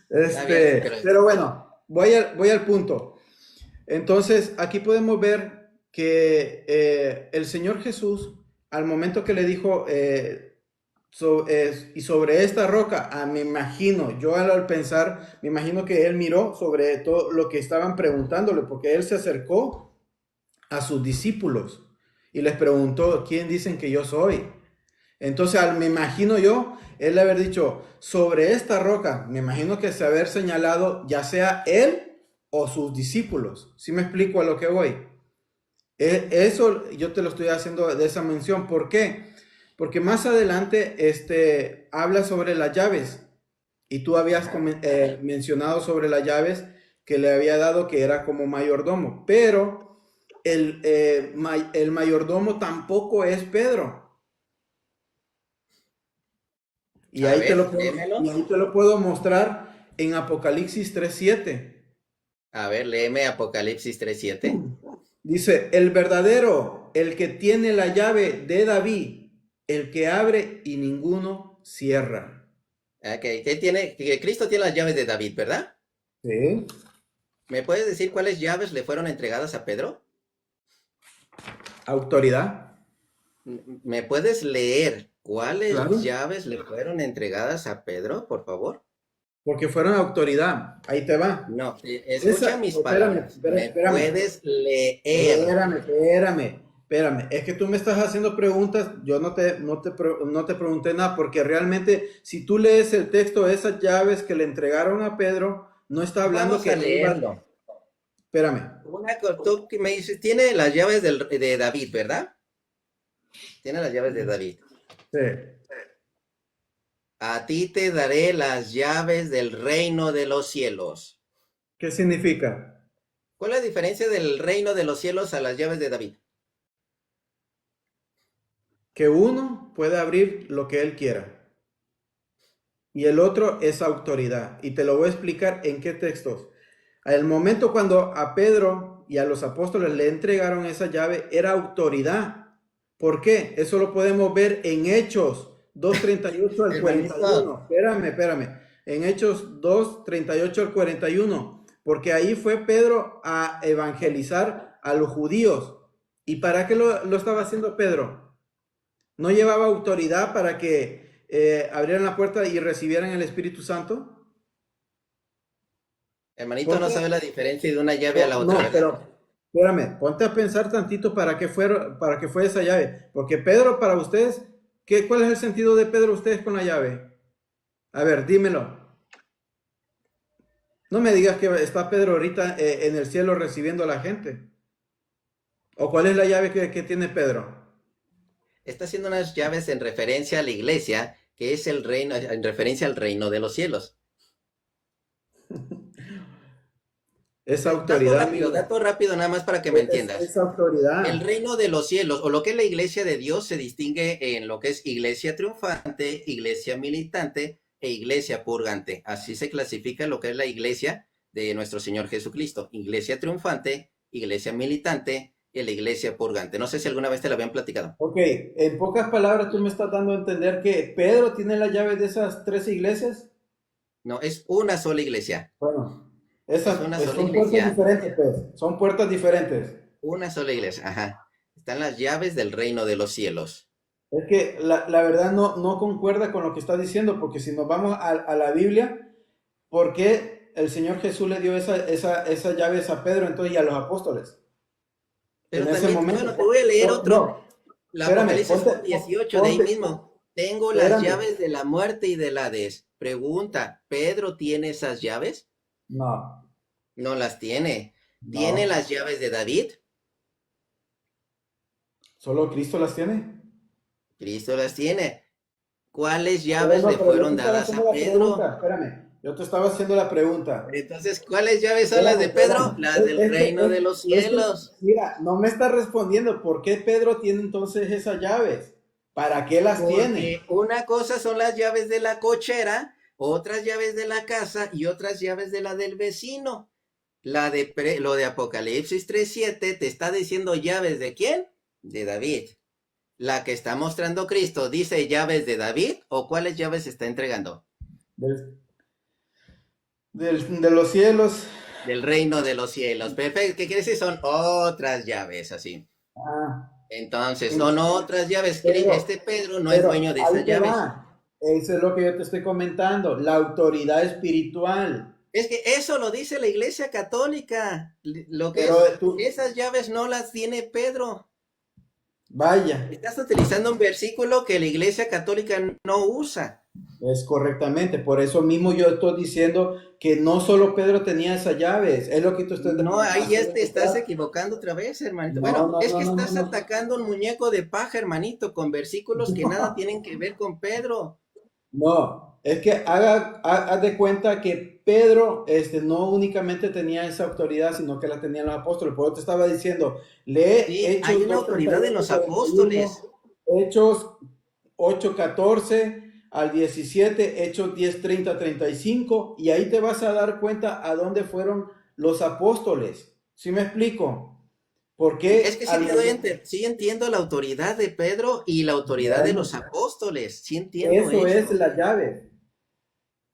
Está bien, pero Pero bueno, voy al punto. Entonces, aquí podemos ver que el Señor Jesús, al momento que le dijo, y sobre esta roca, me imagino, yo al pensar, me imagino que él miró sobre todo lo que estaban preguntándole, porque él se acercó a sus discípulos y les preguntó, ¿quién dicen que yo soy? Entonces, me imagino yo, él haber dicho, sobre esta roca, me imagino que se haber señalado ya sea él o sus discípulos. ¿Sí me explico a lo que voy? Eso yo te lo estoy haciendo de esa mención. ¿Por qué? Porque más adelante habla sobre las llaves. Y tú habías mencionado sobre las llaves que le había dado que era como mayordomo. Pero el mayordomo tampoco es Pedro. a ver, léemelo. Y ahí te lo puedo mostrar en Apocalipsis 3:7. A ver, léeme Apocalipsis 3:7. Dice, el verdadero, el que tiene la llave de David, el que abre y ninguno cierra. Ok, ¿qué tiene? Que Cristo tiene las llaves de David, ¿verdad? Sí. ¿Me puedes decir cuáles llaves le fueron entregadas a Pedro? Autoridad. ¿Me puedes leer cuáles Claro. llaves le fueron entregadas a Pedro, por favor? Porque fueron autoridad. Ahí te va. No, escucha mis Espérame, palabras. ¿Me espérame. puedes leer? Espérame. Es que tú me estás haciendo preguntas, yo no te pregunté nada, porque realmente si tú lees el texto, esas llaves que le entregaron a Pedro, no está hablando Vamos que a él iba. leerlo. Espérame. Tú que me dices, tiene las llaves de David, ¿verdad? Tiene las llaves de David. Sí. A ti te daré las llaves del reino de los cielos. ¿Qué significa? ¿Cuál es la diferencia del reino de los cielos a las llaves de David? Que uno puede abrir lo que él quiera y el otro es autoridad. Y te lo voy a explicar en qué textos. Al momento cuando a Pedro y a los apóstoles le entregaron esa llave, era autoridad. ¿Por qué? Eso lo podemos ver en Hechos 2:38 al Hermanito, 41. Espérame. En Hechos 2:38 al 41. Porque ahí fue Pedro a evangelizar a los judíos. ¿Y para qué lo estaba haciendo Pedro? ¿No llevaba autoridad para que abrieran la puerta y recibieran el Espíritu Santo? hermanito, no Ponte, sabe la diferencia de una llave a la no, otra, ¿verdad? pero espérame, ponte a pensar tantito para que fue esa llave. Porque Pedro, para ustedes, ¿cuál es el sentido de Pedro ustedes con la llave? A ver, dímelo. No me digas que está Pedro ahorita en el cielo recibiendo a la gente. ¿O cuál es la llave que tiene Pedro? Está haciendo unas llaves en referencia a la iglesia, que es el reino, en referencia al reino de los cielos. Esa autoridad. Dato rápido nada más para que me entiendas. Es El autoridad. reino de los cielos, o lo que es la iglesia de Dios, se distingue en lo que es iglesia triunfante, iglesia militante e iglesia purgante. Así se clasifica lo que es la iglesia de nuestro Señor Jesucristo. Iglesia triunfante, iglesia militante y la iglesia purgante. No sé si alguna vez te la habían platicado. Ok, en pocas palabras tú me estás dando a entender que Pedro tiene la llave de esas tres iglesias. No, es una sola iglesia. Bueno, Es esas una sola son puertas iglesia. diferentes, pues. Son puertas diferentes. Una sola iglesia. Ajá. Están las llaves del reino de los cielos. Es que la verdad no concuerda con lo que está diciendo, porque si nos vamos a la Biblia, ¿por qué el Señor Jesús le dio esas llaves a Pedro entonces y a los apóstoles? En Pero ese también, momento. bueno, te voy a leer otro. No, La espérame, Apocalipsis 1:18 de ahí mismo. Tengo las espérame. llaves de la muerte y del Hades. Pregunta, ¿Pedro tiene esas llaves? No, No las tiene. ¿Tiene no. las llaves de David? ¿Solo Cristo las tiene? Cristo las tiene. ¿Cuáles Pero llaves no, le pero yo te fueron estaba dadas haciendo a la pregunta, Pedro? espérame. Yo te estaba haciendo la pregunta. Entonces, ¿cuáles llaves son las Espérame, de Pedro? espérame. Las del reino de los cielos. Mira, no me estás respondiendo. ¿Por qué Pedro tiene entonces esas llaves? ¿Para qué las Porque tiene? una cosa son las llaves de la cochera, otras llaves de la casa y otras llaves de la del vecino. Lo de Apocalipsis 3:7 te está diciendo llaves de quién? De David. La que está mostrando Cristo dice llaves de David o cuáles llaves está entregando. Del- de los cielos. Del reino de los cielos. Perfecto. ¿Qué quiere decir? Son otras llaves así. Ah, Entonces, son en- otras llaves. pero, Este Pedro no es pero dueño de ahí esas te llaves. va. Eso es lo que yo te estoy comentando. La autoridad espiritual. Es que eso lo dice la Iglesia Católica. Lo que Pero es, tú, esas llaves no las tiene Pedro. vaya. Estás utilizando un versículo que la Iglesia Católica no usa. Es correctamente, por eso mismo yo estoy diciendo que no solo Pedro tenía esas llaves, es lo que tú estás No, ahí ya haciendo te estás notar. equivocando otra vez, hermanito. No, Bueno, no, es no, que no, no, estás no. atacando un muñeco de paja, hermanito, con versículos que nada tienen que ver con Pedro. No, es que haz de cuenta que Pedro no únicamente tenía esa autoridad, sino que la tenían los apóstoles. Por eso te estaba diciendo, lee Sí, hay Hechos una dos treinta y autoridad en ocho los cuarenta y apóstoles. uno, Hechos 8:14 al 17, Hechos 10:30-35, y ahí te vas a dar cuenta a dónde fueron los apóstoles. ¿Sí me explico? Es Porque que sí al te doy momento, sí entiendo la autoridad de Pedro y la autoridad de los bueno, apóstoles. Sí entiendo eso es eso. la llave.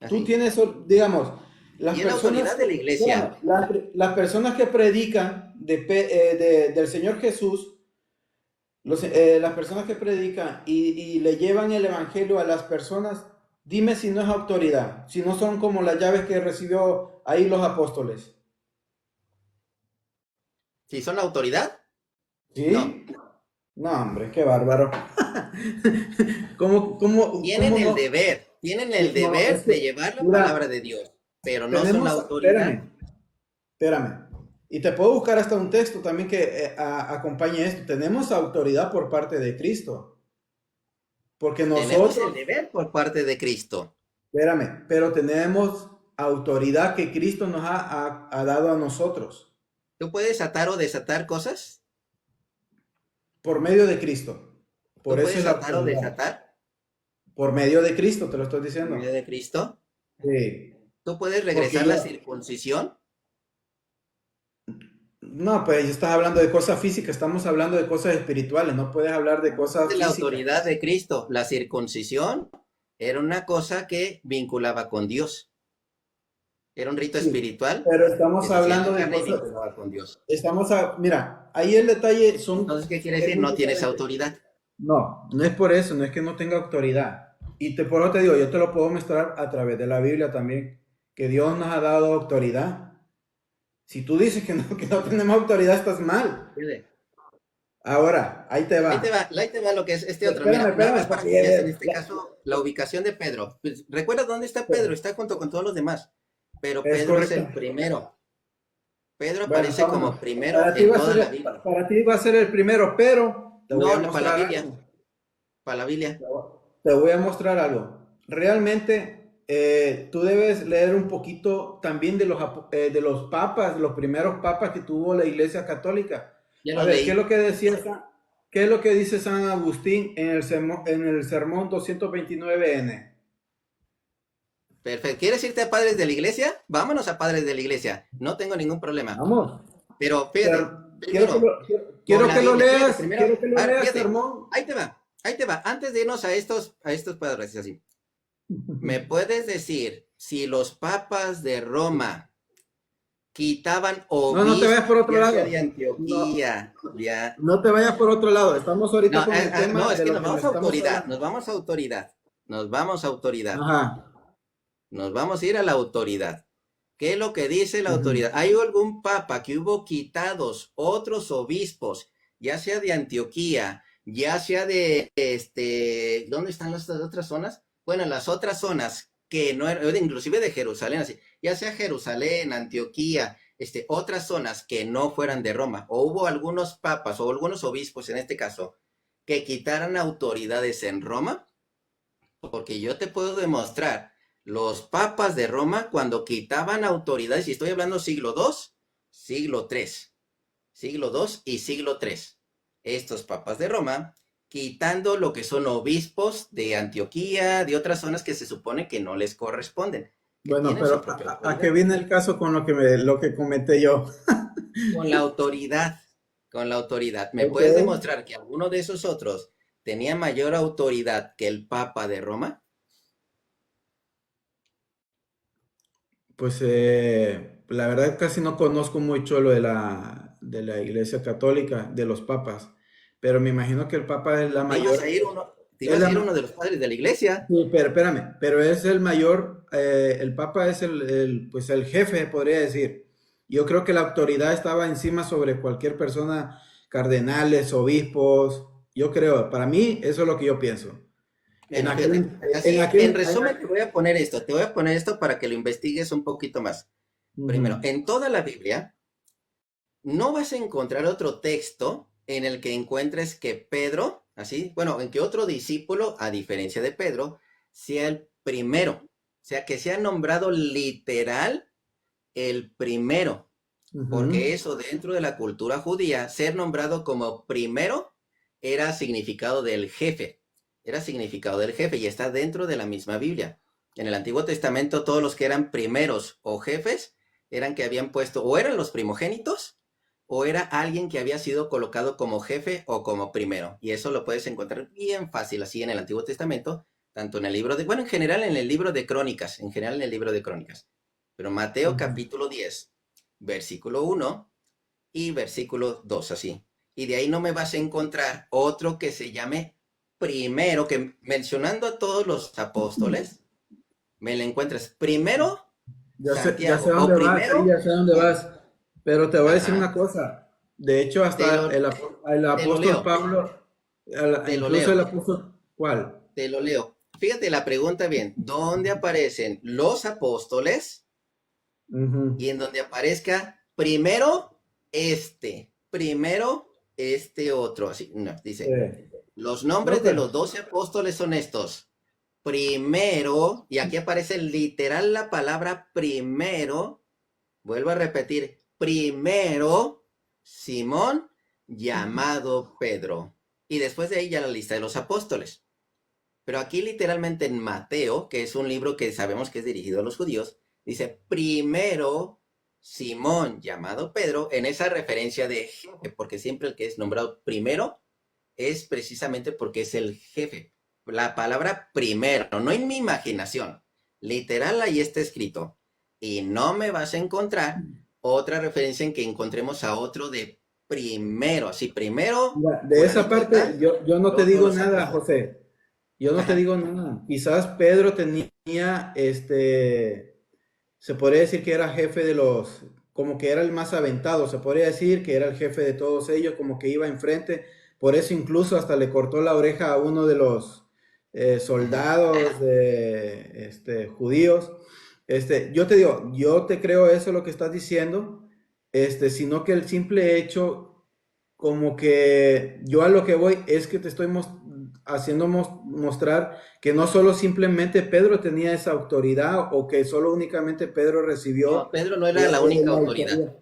Tú Así. tienes, digamos, las Y es la personas autoridad que, de la iglesia. espérame, las personas que predican del Señor Jesús, las personas que predican y le llevan el evangelio a las personas, dime si no es autoridad, si no son como las llaves que recibió ahí los apóstoles. ¿Si son la autoridad? No. ¿Sí? No, hombre, qué bárbaro. ¿Cómo no? Tienen el No, es deber de que, llevar la palabra mira, de Dios, pero no son la autoridad. espérame. Y te puedo buscar hasta un texto también que acompañe esto. Tenemos autoridad por parte de Cristo, porque Tenemos el nosotros, deber por parte de Cristo. pero tenemos autoridad que Cristo nos ha dado a nosotros ¿Tú puedes atar o desatar cosas? por medio de Cristo. Por ¿Tú eso es puedes la atar o autoridad. desatar Por medio de Cristo, te lo estoy por medio diciendo. de Cristo? Sí, ¿Tú puedes porque regresar la yo, circuncisión? no, pues ya estás hablando de cosas físicas, estamos hablando de cosas espirituales, no puedes hablar de De cosas la físicas. autoridad de Cristo. La circuncisión era una cosa que vinculaba con Dios. Era un rito Sí, espiritual pero que estamos se hacía en hablando la de carne y cosas, vinculaba con Dios. mira, ahí el detalle Entonces, ¿qué quiere es decir? muy No tienes diferente. autoridad. No, no es por eso, no es que no tenga autoridad. Por eso te digo, yo te lo puedo mostrar a través de la Biblia también, que Dios nos ha dado autoridad. Si tú dices que no tenemos autoridad, estás mal. Puede. Ahora, ahí te va. Ahí te va lo que es este otro. Espérame, Mira, nada más espérame, para porque que veas en este caso la ubicación de Pedro. Pues, recuerda dónde está Pedro, está junto con todos los demás. Pero es Pedro es correcto. el primero. Pedro Bueno, aparece como vámonos. primero en toda la Biblia. Para ti va a ser el primero, pero te voy No, a para la mostrar Biblia. algo. Para la Biblia. Te voy a mostrar algo. Realmente, tú debes leer un poquito también de los papas, los primeros papas que tuvo la Iglesia Católica. Ya A los ver, ¿qué es leí. lo que decía qué es lo que dice San Agustín en el sermón 229N? Perfecto. ¿Quieres irte a Padres de la Iglesia? Vámonos a Padres de la Iglesia. No tengo ningún problema. Vamos. Pero fíjate, Quiero que primero, con la Biblia. Fíjate, primero, quiero que lo a ver, leas, fíjate. sermón. Ahí te va. Ahí te va. Antes de irnos a estos padres, así. ¿Me puedes decir si los papas de Roma quitaban No, no te vayas obispos, por otro ya sea lado. de No, Antioquía, ya? no te vayas por otro lado. Estamos ahorita No, con el tema no, es de que lo nos que vamos a estamos autoridad, nos hablando. vamos a autoridad, nos vamos a autoridad, Ajá. nos vamos a ir a la autoridad. ¿Qué es lo que dice la Ujú. autoridad? ¿Hay algún papa que hubo quitados otros obispos, ya sea de Antioquía, ya sea de, ¿dónde están las otras zonas? Bueno, las otras zonas que no eran, inclusive de Jerusalén, así, ya sea Jerusalén, Antioquía, otras zonas que no fueran de Roma, o hubo algunos papas o algunos obispos en este caso que quitaran autoridades en Roma, porque yo te puedo demostrar Los papas de Roma, cuando quitaban autoridades, y estoy hablando siglo II, siglo III, siglo II y siglo III, estos papas de Roma, quitando lo que son obispos de Antioquía, de otras zonas que se supone que no les corresponden, que Bueno, tienen su pero propia a qué autoridad. viene el caso con lo que comenté yo. Con la autoridad, con la autoridad. ¿Me Ok. puedes demostrar que alguno de esos otros tenía mayor autoridad que el Papa de Roma? Pues la verdad casi no conozco mucho lo de la Iglesia Católica, de los papas, pero me imagino que el papa es la Te ibas mayor, a ir uno, te es ibas a la, ir uno de los padres de la iglesia. sí, pero espérame, pero es el mayor, el papa es pues el jefe, podría decir. Yo creo que la autoridad estaba encima sobre cualquier persona, cardenales, obispos, yo creo, para mí eso es lo que yo pienso. En Bueno, fíjate, aquel, así, en en resumen te voy a poner esto, te voy a poner esto para que lo investigues un poquito más. Primero, ujú, en toda la Biblia no vas a encontrar otro texto en el que encuentres que Pedro, así, bueno, en que otro discípulo, a diferencia de Pedro, sea el primero, o sea, que sea nombrado literal el primero, porque ujú, eso dentro de la cultura judía, ser nombrado como primero era significado del jefe, era significado del jefe y está dentro de la misma Biblia. En el Antiguo Testamento todos los que eran primeros o jefes eran que habían puesto o eran los primogénitos o era alguien que había sido colocado como jefe o como primero. Y eso lo puedes encontrar bien fácil así en el Antiguo Testamento, tanto en el libro de, bueno, en general en el libro de Crónicas, en general en el libro de Crónicas. Pero Mateo ujú. capítulo 10 versículo 1 y versículo 2 así. Y de ahí no me vas a encontrar otro que se llame primero, que mencionando a todos los apóstoles, me lo encuentras primero Ya sé Santiago o dónde vas, sí, primero ya sé dónde Juan. vas. Pero te voy a decir una Ajá, cosa. De hecho, te hasta lo, el te lo apóstol leo, Pablo, te lo incluso el leo, apóstol, ¿cuál? te lo leo. Fíjate la pregunta bien, ¿dónde aparecen los apóstoles? Ujú. Y en donde aparezca primero este otro, así, no, dice, los No, nombres de pero, los 12 apóstoles son estos. Primero, y aquí aparece literal la palabra primero, vuelvo a repetir, primero, Simón, llamado Pedro. Y después de ahí ya la lista de los apóstoles. Pero aquí literalmente en Mateo, que es un libro que sabemos que es dirigido a los judíos, dice primero Simón llamado Pedro en esa referencia de jefe, porque siempre el que es nombrado primero es precisamente porque es el jefe. La palabra primero, no en mi imaginación, literal ahí está escrito. Y no me vas a encontrar otra referencia en que encontremos a otro de primero, así primero, mira, de esa fulanito de parte, tal, yo no te luego todos digo los nada, apóstoles. José. Yo no te Ajá. digo nada. Quizás Pedro tenía, se podría decir que era jefe de los, como que era el más aventado, se podría decir que era el jefe de todos ellos, como que iba enfrente, por eso incluso hasta le cortó la oreja a uno de los Ujú. soldados de, judíos. Yo te digo, yo te creo eso lo que estás diciendo, sino que el simple hecho, como que yo a lo que voy es que te estoy haciendo mostrar que no solo simplemente Pedro tenía esa autoridad o que solo únicamente Pedro No, recibió Pedro no era la única la autoridad. autoridad.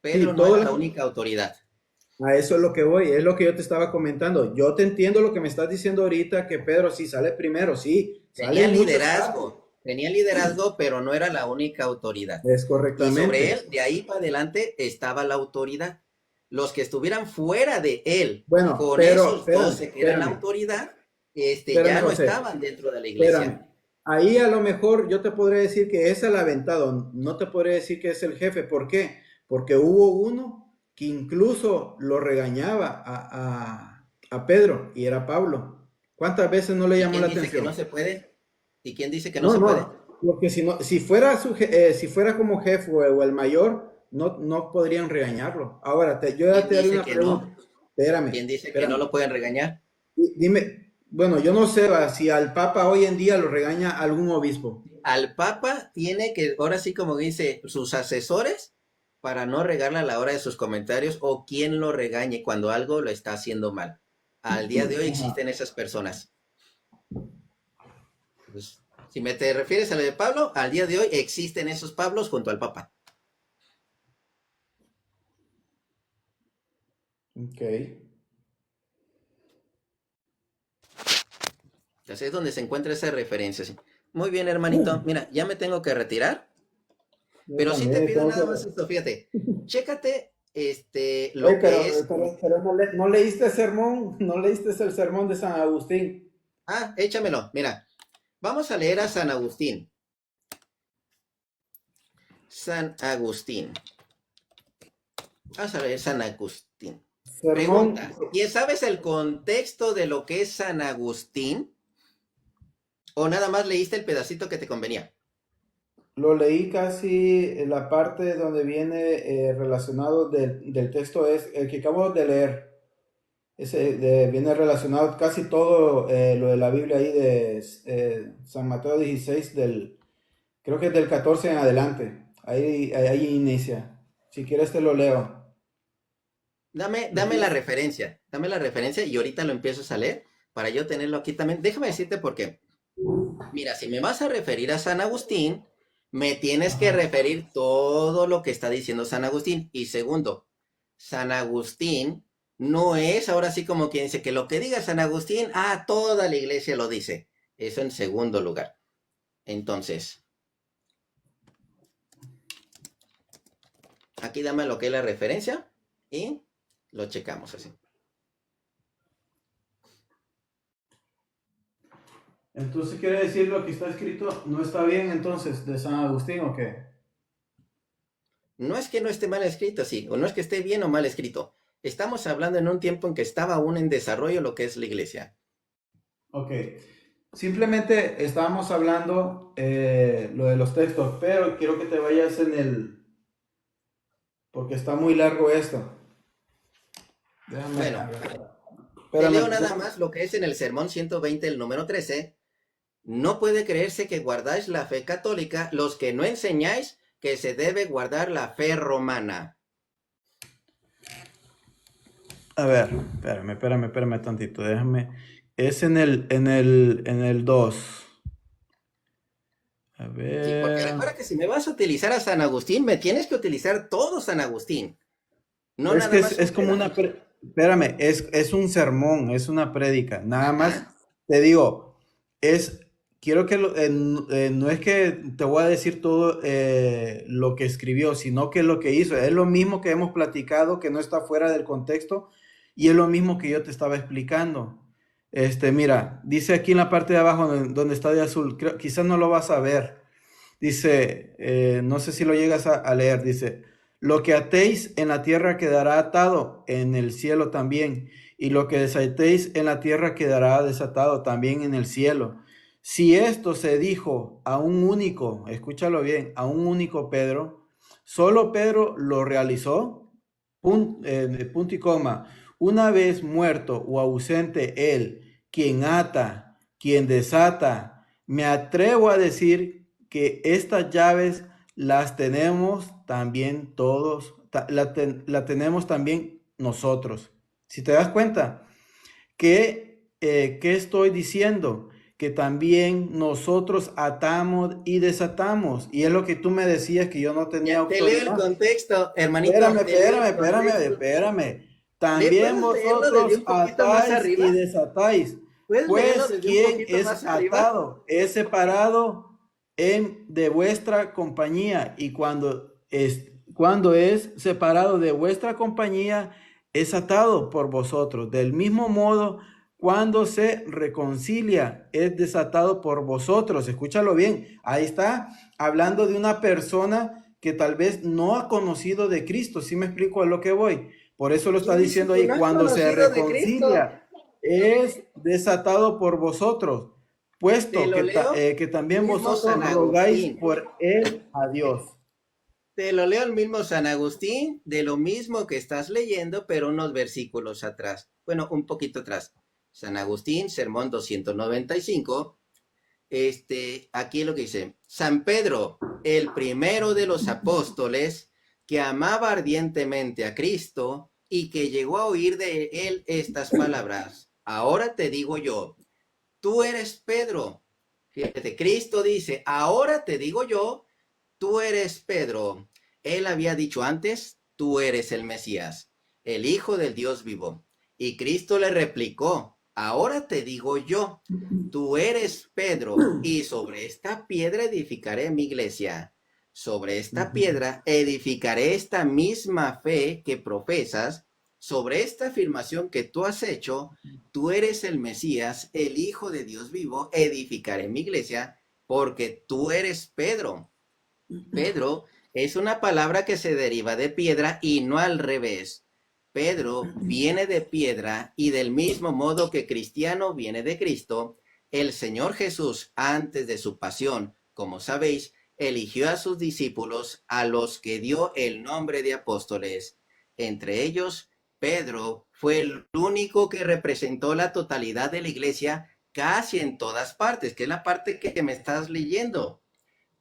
Pedro Sí, no era la única autoridad. a eso es lo que voy, es lo que yo te estaba comentando. Yo te entiendo lo que me estás diciendo ahorita, que Pedro sí sale primero, sí, sale en muchas partes, Tenía liderazgo, pero no era la única autoridad. es Y sobre correctamente. él, de ahí para adelante, estaba la autoridad. Los que estuvieran fuera de él, Bueno, con pero esos 12 que eran la autoridad, espérame, ya no José. estaban dentro de la iglesia. Espérame. Ahí a lo mejor yo te podría decir que es el aventado, no te podría decir que es el jefe. ¿Por qué? Porque hubo uno que incluso lo regañaba a Pedro y era Pablo. ¿Cuántas veces no le ¿Y llamó quién la dice que no atención? se puede? ¿Y quién dice que no No, se puede? no, porque si no, si fuera si fuera como jefe o el mayor, no podrían regañarlo. Ahora, yo ya ¿Quién te haré dice una que no? pregunta. Espérame, ¿Quién dice que no espérame. lo pueden regañar? Dime, bueno, yo no sé si al Papa hoy en día lo regaña algún obispo. Al Papa tiene que, ahora sí como dice, sus asesores para no regarle a la hora de sus comentarios o quien lo regañe cuando algo lo está haciendo mal. Al día de hoy Ajá. existen esas personas. Pues, Si me te refieres a lo de Pablo, al día de hoy existen esos Pablos junto al Papa. Ok. Entonces es donde se encuentra esa referencia. ¿Sí? Muy bien, hermanito. Mira, ya me tengo que retirar, Yo pero sí te también pido tengo que... nada más esto, fíjate. Chécate Oye, lo que es. pero no, no leíste el sermón, no leíste el sermón de San Agustín. Ah, échamelo. Mira, vamos a leer a San Agustín. San Agustín. Vamos a leer San Agustín. Sermón, Pregunta, ¿y sabes el contexto de lo que es San Agustín? ¿O nada más leíste el pedacito que te convenía? lo leí casi en la parte donde viene relacionado del texto, es el que acabo de leer. Viene relacionado casi todo lo de la Biblia ahí de San Mateo 16, creo que es del 14 en adelante. Ahí inicia. Si quieres te lo leo. Dame la referencia y ahorita lo empiezo a leer para yo tenerlo aquí también. Déjame decirte por qué. Mira, si me vas a referir a San Agustín, me tienes que Ajá. referir todo lo que está diciendo San Agustín. Y segundo, San Agustín no es ahora sí como quien dice que lo que diga San Agustín, toda la iglesia lo dice. Eso en segundo lugar. Entonces, aquí dame lo que es la referencia y lo checamos así. Entonces quiere decir lo que está escrito no está bien entonces de San Agustín o qué? No es que no esté mal escrito, sí, o no es que esté bien o mal escrito. Estamos hablando en un tiempo en que estaba aún en desarrollo lo que es la iglesia. Ok. Simplemente estábamos hablando lo de los textos, pero quiero que te vayas porque está muy largo esto. Déjame, a Bueno, ver, te espérame, leo nada déjame. más lo que es en el Sermón 120, el número 13. No puede creerse que guardáis la fe católica los que no enseñáis que se debe guardar la fe romana. A ver, espérame tantito, déjame. Es en el 2. A Sí, porque ver. recuerda que si me vas a utilizar a San Agustín, me tienes que utilizar todo San Agustín, no Es que nada más un es como pedacito. espérame, es un sermón, es una prédica. Nada más Ajá. te digo, es, quiero que no es que te voy a decir todo lo que escribió, sino que lo que hizo. Es lo mismo que hemos platicado, que no está fuera del contexto, y es lo mismo que yo te estaba explicando. Mira, dice aquí en la parte de abajo donde está de azul, quizás no lo vas a ver. Dice, no sé si lo llegas a leer, dice, lo que atéis en la tierra quedará atado en el cielo también, y lo que desatéis en la tierra quedará desatado también en el cielo. Si esto se dijo a un único, escúchalo bien, a un único Pedro, solo Pedro lo realizó, punto y coma. Una vez muerto o ausente él, quien ata, quien desata, me atrevo a decir que estas llaves las tenemos también todos, la tenemos también nosotros. Si te das cuenta, ¿qué estoy diciendo? Que también nosotros atamos y desatamos. Y es lo que tú me decías que yo no tenía Ya te leo el autoridad. contexto, hermanito, te leo el contexto. Espérame. También ¿Puedes leerlo desde vosotros un poquito más atáis y arriba? desatáis. ¿Puedes leerlo Pues desde un quien poquito es más arriba? atado es separado de vuestra compañía. Y cuando es separado de vuestra compañía, es atado por vosotros. Del mismo modo, cuando se reconcilia, es desatado por vosotros. Escúchalo bien. Ahí está hablando de una persona que tal vez no ha conocido de Cristo. ¿Sí me explico a lo que voy? Por eso lo está ¿Quién dice diciendo que ahí. no has Cuando se conocido de Cristo? reconcilia, es desatado por vosotros, Te puesto lo leo que también mismo vosotros San rogáis Agustín. por él a Dios. Te lo leo el mismo San Agustín, de lo mismo que estás leyendo, pero unos versículos atrás. Bueno, un poquito atrás. San Agustín, Sermón 295. Aquí es lo que dice. San Pedro, el primero de los apóstoles, que amaba ardientemente a Cristo y que llegó a oír de él estas palabras. Ahora te digo yo, tú eres Pedro, Fíjate, Cristo dice, ahora te digo yo, tú eres Pedro. Él había dicho antes, tú eres el Mesías, el Hijo del Dios vivo. Y Cristo le replicó, ahora te digo yo, tú eres Pedro, y sobre esta piedra edificaré mi iglesia. Sobre esta piedra edificaré esta misma fe que profesas. Sobre esta afirmación que tú has hecho, tú eres el Mesías, el Hijo de Dios vivo, edificaré mi iglesia, porque tú eres Pedro. Pedro es una palabra que se deriva de piedra y no al revés. Pedro viene de piedra y del mismo modo que cristiano viene de Cristo, el Señor Jesús, antes de su pasión, como sabéis, eligió a sus discípulos, a los que dio el nombre de apóstoles. Entre ellos, Pedro fue el único que representó la totalidad de la iglesia casi en todas partes, que es la parte que me estás leyendo.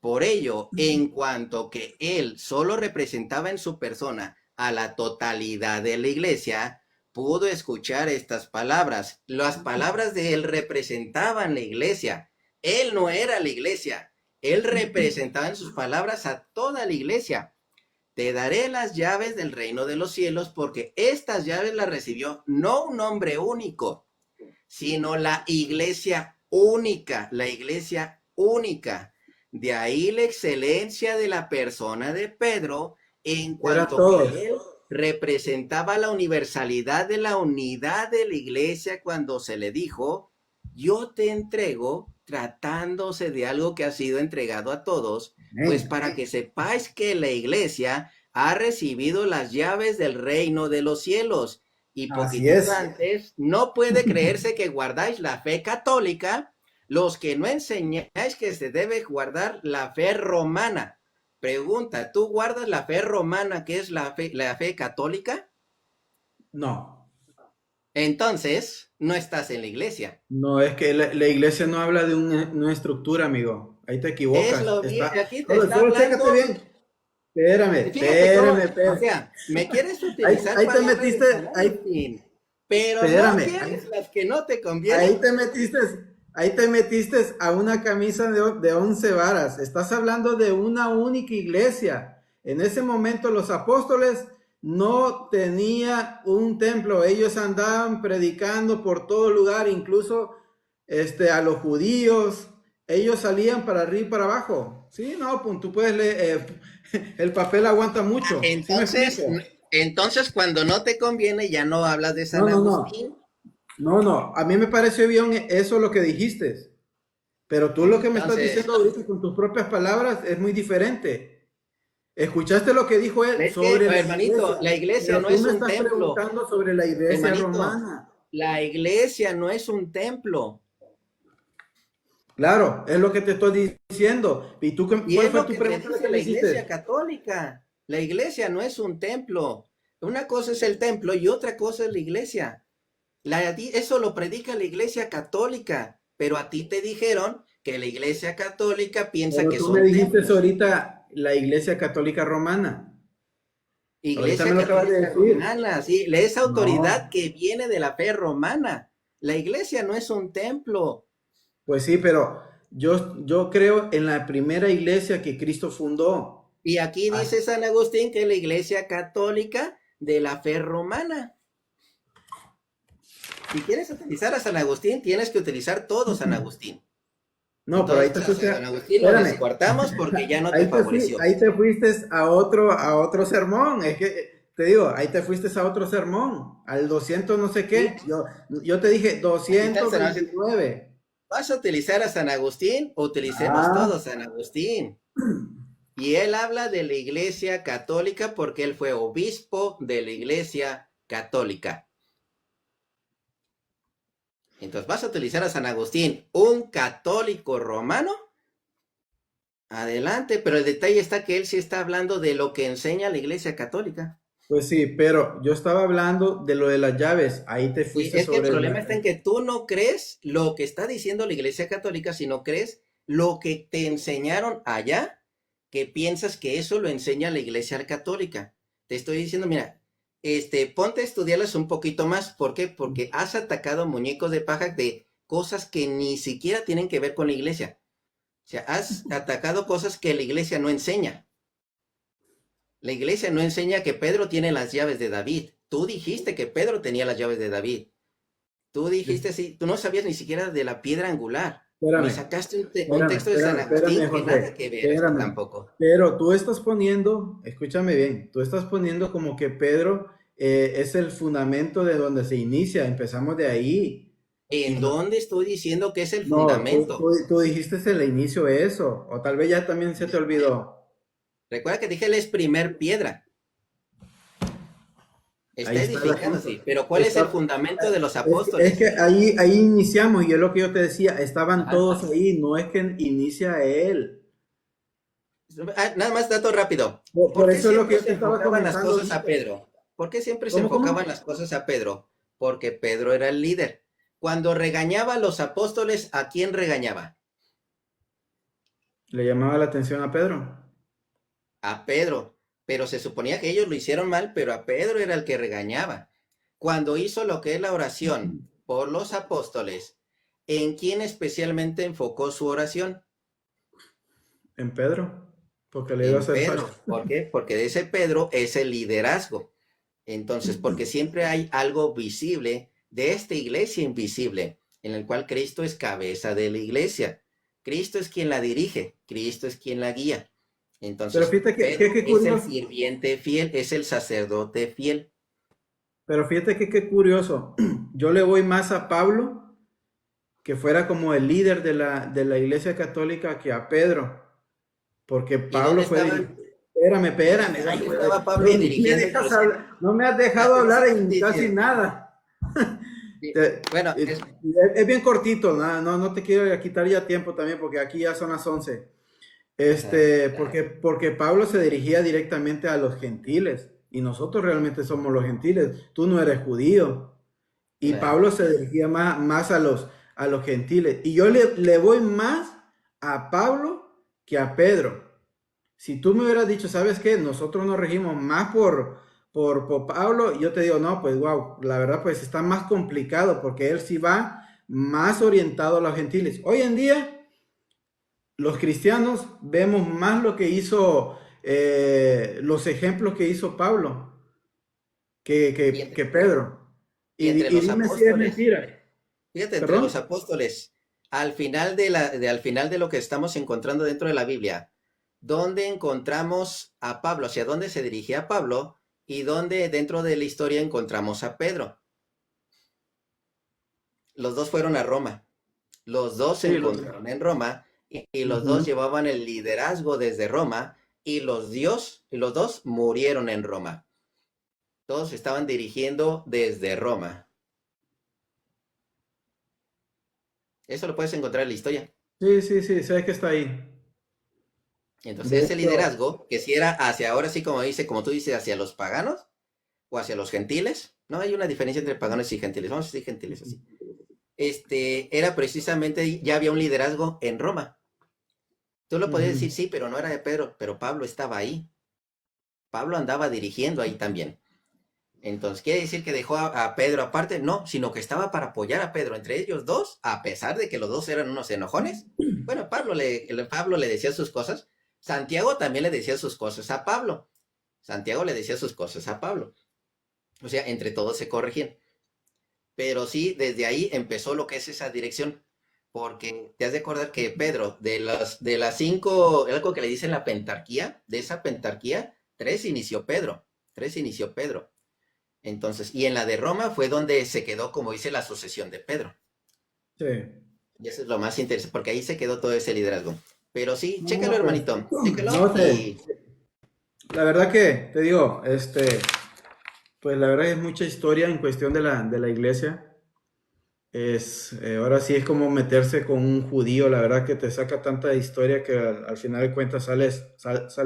Por ello, en cuanto que él solo representaba en su persona a la totalidad de la iglesia, pudo escuchar estas palabras. Las palabras de él representaban la iglesia. Él no era la iglesia. Él representaba en sus palabras a toda la iglesia. Te daré las llaves del reino de los cielos, porque estas llaves las recibió no un hombre único, sino la iglesia única, la iglesia única. De ahí la excelencia de la persona de Pedro, en cuanto que él representaba la universalidad de la unidad de la iglesia cuando se le dijo, yo te entrego, tratándose de algo que ha sido entregado a todos, pues para que sepáis que la iglesia ha recibido las llaves del reino de los cielos. Y poquito antes, no puede creerse que guardáis la fe católica, los que no enseñáis que se debe guardar la fe romana. Pregunta, ¿tú guardas la fe romana, que es la fe católica? No. Entonces, no estás en la iglesia. No, es que la iglesia no habla de una estructura, amigo. Ahí te equivocas. Es lo mismo, aquí te Solo, está solo hablando. chécate bien. Espérame, Fíjate cómo, espérame. o sea, me quieres utilizar Ahí te palabras metiste, de San Agustín, pero espérame. no quieres las que no te convienen. Ahí te metiste a una camisa de 11 varas. Estás hablando de una única iglesia. En ese momento los apóstoles no tenían un templo. Ellos andaban predicando por todo lugar, incluso a los judíos. Ellos salían para arriba y para abajo. Sí, no, pues tú puedes leer. El papel aguanta mucho. Entonces, cuando no te conviene, ya no hablas de San Agustín. No, a mí me pareció bien eso lo que dijiste, pero tú lo que me estás diciendo ahorita con tus propias palabras es muy diferente. ¿Escuchaste lo que dijo él sobre hermanito, la iglesia no es un templo? Tú me estás preguntando sobre la iglesia romana. La iglesia no es un templo. Claro, es lo que te estoy diciendo. ¿Y tú cuál fue tu pregunta? La iglesia católica. La iglesia no es un templo. Una cosa es el templo y otra cosa es la iglesia. Eso lo predica la iglesia católica, pero a ti te dijeron que la iglesia católica piensa que son templos. Tú me dijiste ahorita la iglesia católica romana. Iglesia católica romana, sí, esa autoridad que viene de la fe romana. La iglesia no es un templo. Pues sí, pero yo creo en la primera iglesia que Cristo fundó. Y aquí dice San Agustín que es la iglesia católica de la fe romana. Si quieres utilizar a San Agustín, tienes que utilizar todo San Agustín. No, pero ahí te fuiste. San Agustín lo descartamos porque ya no te favoreció. Ahí te fuiste a otro sermón. Es que te digo, ahí te fuiste a otro sermón, al 200 no sé qué. ¿Sí? Yo te dije 229. ¿Vas a utilizar a San Agustín? Utilicemos todo San Agustín. Y él habla de la iglesia católica porque él fue obispo de la iglesia católica. Entonces, ¿vas a utilizar a San Agustín, un católico romano? Adelante, pero el detalle está que él sí está hablando de lo que enseña la iglesia católica. Pues sí, pero yo estaba hablando de lo de las llaves. Ahí te fuiste sobre... Es que el problema está en que tú no crees lo que está diciendo la iglesia católica, sino crees lo que te enseñaron allá, que piensas que eso lo enseña la iglesia católica. Te estoy diciendo, mira, ponte a estudiarlas un poquito más. ¿Por qué? Porque has atacado muñecos de paja de cosas que ni siquiera tienen que ver con la iglesia. sea, has atacado cosas que la iglesia no enseña. La iglesia no enseña que Pedro tiene las llaves de David. Tú dijiste que Pedro tenía las llaves de David. Tú dijiste así, tú no sabías ni siquiera de la piedra angular. Me Espérame, sacaste un espérame, texto de San espérame, espérame, Agustín que nada José, que ver esto espérame. tampoco. Pero tú estás poniendo, escúchame bien, tú estás poniendo como que Pedro es el fundamento de donde se inicia, empezamos de ahí. Y ¿En no, dónde estoy diciendo que es el no, fundamento? tú dijiste el inicio eso, o tal vez ya también se te olvidó. Recuerda que dije, él es primer piedra. Ahí Está está la edificando, cosa. sí. Pero ¿cuál es el Está, fundamento de los es que apóstoles? ahí iniciamos y es lo que yo te decía, estaban Ajá. todos ahí, no es que inicia él. Ah, nada más dato rápido. Por ¿Por qué eso es lo que siempre yo se te estaba enfocaban las comentando cosas a ahorita. Pedro? ¿Por qué siempre se ¿Cómo, enfocaban cómo? las cosas a Pedro? Porque Pedro era el líder. Cuando regañaba a los apóstoles, ¿a quién regañaba? Le llamaba la atención a Pedro. A Pedro. Pero se suponía que ellos lo hicieron mal, pero a Pedro era el que regañaba. Cuando hizo lo que es la oración por los apóstoles, ¿en quién especialmente enfocó su oración? En Pedro, porque le iba a En hacer falta. Pedro. ¿Por qué? Porque de ese Pedro es el liderazgo. Entonces, porque siempre hay algo visible de esta iglesia invisible, en el cual Cristo es cabeza de la iglesia. Cristo es quien la dirige, Cristo es quien la guía. Pero Entonces, fíjate Pedro que es el curioso, sirviente fiel, es el sacerdote fiel. pero fíjate que curioso. Yo le voy más a Pablo, que fuera como el líder de la iglesia católica, que a Pedro, porque ¿Y Pablo dónde fue estaba, Espérame, espérame. y Ay, dónde güey, estaba Pablo güey, no me dirigiendo dejas inclusive? hablar, no me has Ah, dejado pero sí hablar te en estoy casi diciendo. nada. Sí. Te- Bueno, es bien cortito, no te quiero quitar ya tiempo también, porque aquí ya son las 11. ajá, Porque Pablo se dirigía directamente a los gentiles y nosotros realmente somos los gentiles. Tú no eres judío. Y claro. Pablo se dirigía más a los gentiles. Y yo le voy más a Pablo que a Pedro. Si tú me hubieras dicho, ¿sabes qué? Nosotros nos regimos más por Pablo, yo te digo, no, pues wow, la verdad pues está más complicado porque él sí va más orientado a los gentiles. Hoy en día los cristianos vemos más lo que hizo, los ejemplos que hizo Pablo Y entre, que Pedro. y entre Y los dime si es apóstoles, mentira. fíjate, entre los ¿Perdón? apóstoles, al final de lo que estamos encontrando dentro de la Biblia, ¿dónde encontramos a Pablo? ¿Hacia dónde se dirigía Pablo? ¿Y dónde dentro de la historia encontramos a Pedro? Los dos fueron a Roma. Los dos se Sí, encontraron en Roma y los dos ujú. llevaban el liderazgo desde Roma y los dos murieron en Roma. Todos estaban dirigiendo desde Roma. Eso lo puedes encontrar en la historia. Sí, sé que está ahí. De Entonces, ese hecho, liderazgo, que si era hacia ahora, sí como dice, como tú dices, hacia los paganos o hacia los gentiles, no hay una diferencia entre paganos y gentiles, vamos a decir gentiles así. Era precisamente, ya había un liderazgo en Roma. Tú lo podías decir, ujú. sí, pero no era de Pedro, pero Pablo estaba ahí. Pablo andaba dirigiendo ahí también. Entonces, ¿quiere decir que dejó a Pedro aparte? No, sino que estaba para apoyar a Pedro entre ellos dos, a pesar de que los dos eran unos enojones. Bueno, Pablo le decía sus cosas. Santiago también le decía sus cosas a Pablo. Santiago le decía sus cosas a Pablo. O sea, entre todos se corregían. Pero sí, desde ahí empezó lo que es esa dirección. Porque te has de acordar que Pedro, de las cinco, algo que le dicen la pentarquía, de esa pentarquía, tres inició Pedro. Tres inició Pedro. Entonces, y en la de Roma fue donde se quedó, como dice, la sucesión de Pedro. Sí. Y eso es lo más interesante, porque ahí se quedó todo ese liderazgo. Pero sí, chécalo, No, pues, hermanito, chécalo no sé. y La verdad que te digo, pues la verdad es mucha historia en cuestión de la iglesia. Ahora sí es como meterse con un judío, la verdad que te saca tanta historia que al final de cuentas sales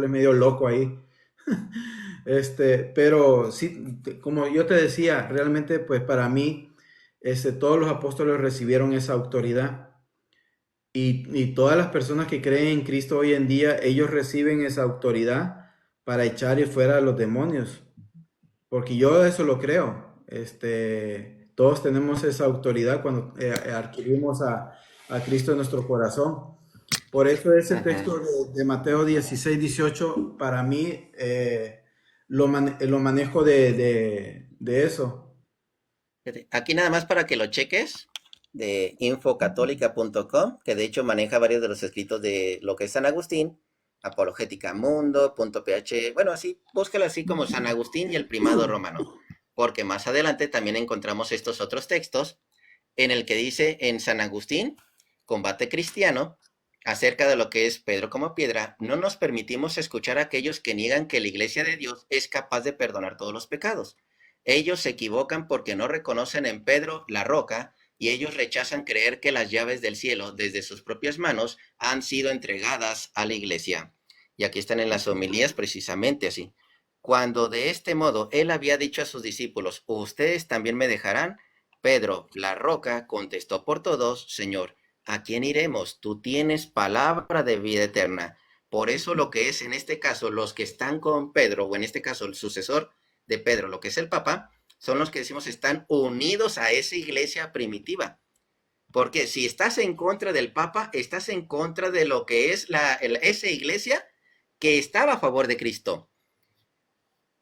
medio loco ahí. Pero sí, como yo te decía, realmente pues para mí, todos los apóstoles recibieron esa autoridad y todas las personas que creen en Cristo hoy en día, ellos reciben esa autoridad para echar y fuera a los demonios. Porque yo eso lo creo. Todos tenemos esa autoridad cuando adquirimos a Cristo en nuestro corazón. Por eso ese Ajá. texto de Mateo 16 18 para mí, lo manejo de eso. Fíjate, aquí nada más para que lo cheques, de infocatólica.com, que de hecho maneja varios de los escritos de lo que es San Agustín, Apologética Mundo, punto .ph, bueno, así, búscalo así como San Agustín y el primado romano, porque más adelante también encontramos estos otros textos en el que dice en San Agustín, combate cristiano, acerca de lo que es Pedro como piedra, no nos permitimos escuchar a aquellos que niegan que la iglesia de Dios es capaz de perdonar todos los pecados. Ellos se equivocan porque no reconocen en Pedro la roca y ellos rechazan creer que las llaves del cielo desde sus propias manos han sido entregadas a la iglesia. Y aquí están en las homilías precisamente así. Cuando de este modo él había dicho a sus discípulos, ustedes también me dejarán, Pedro, la roca, contestó por todos, Señor, ¿a quién iremos? Tú tienes palabra de vida eterna. Por eso lo que es en este caso los que están con Pedro, o en este caso el sucesor de Pedro, lo que es el Papa, son los que decimos están unidos a esa iglesia primitiva. Porque si estás en contra del Papa, estás en contra de lo que es esa iglesia que estaba a favor de Cristo.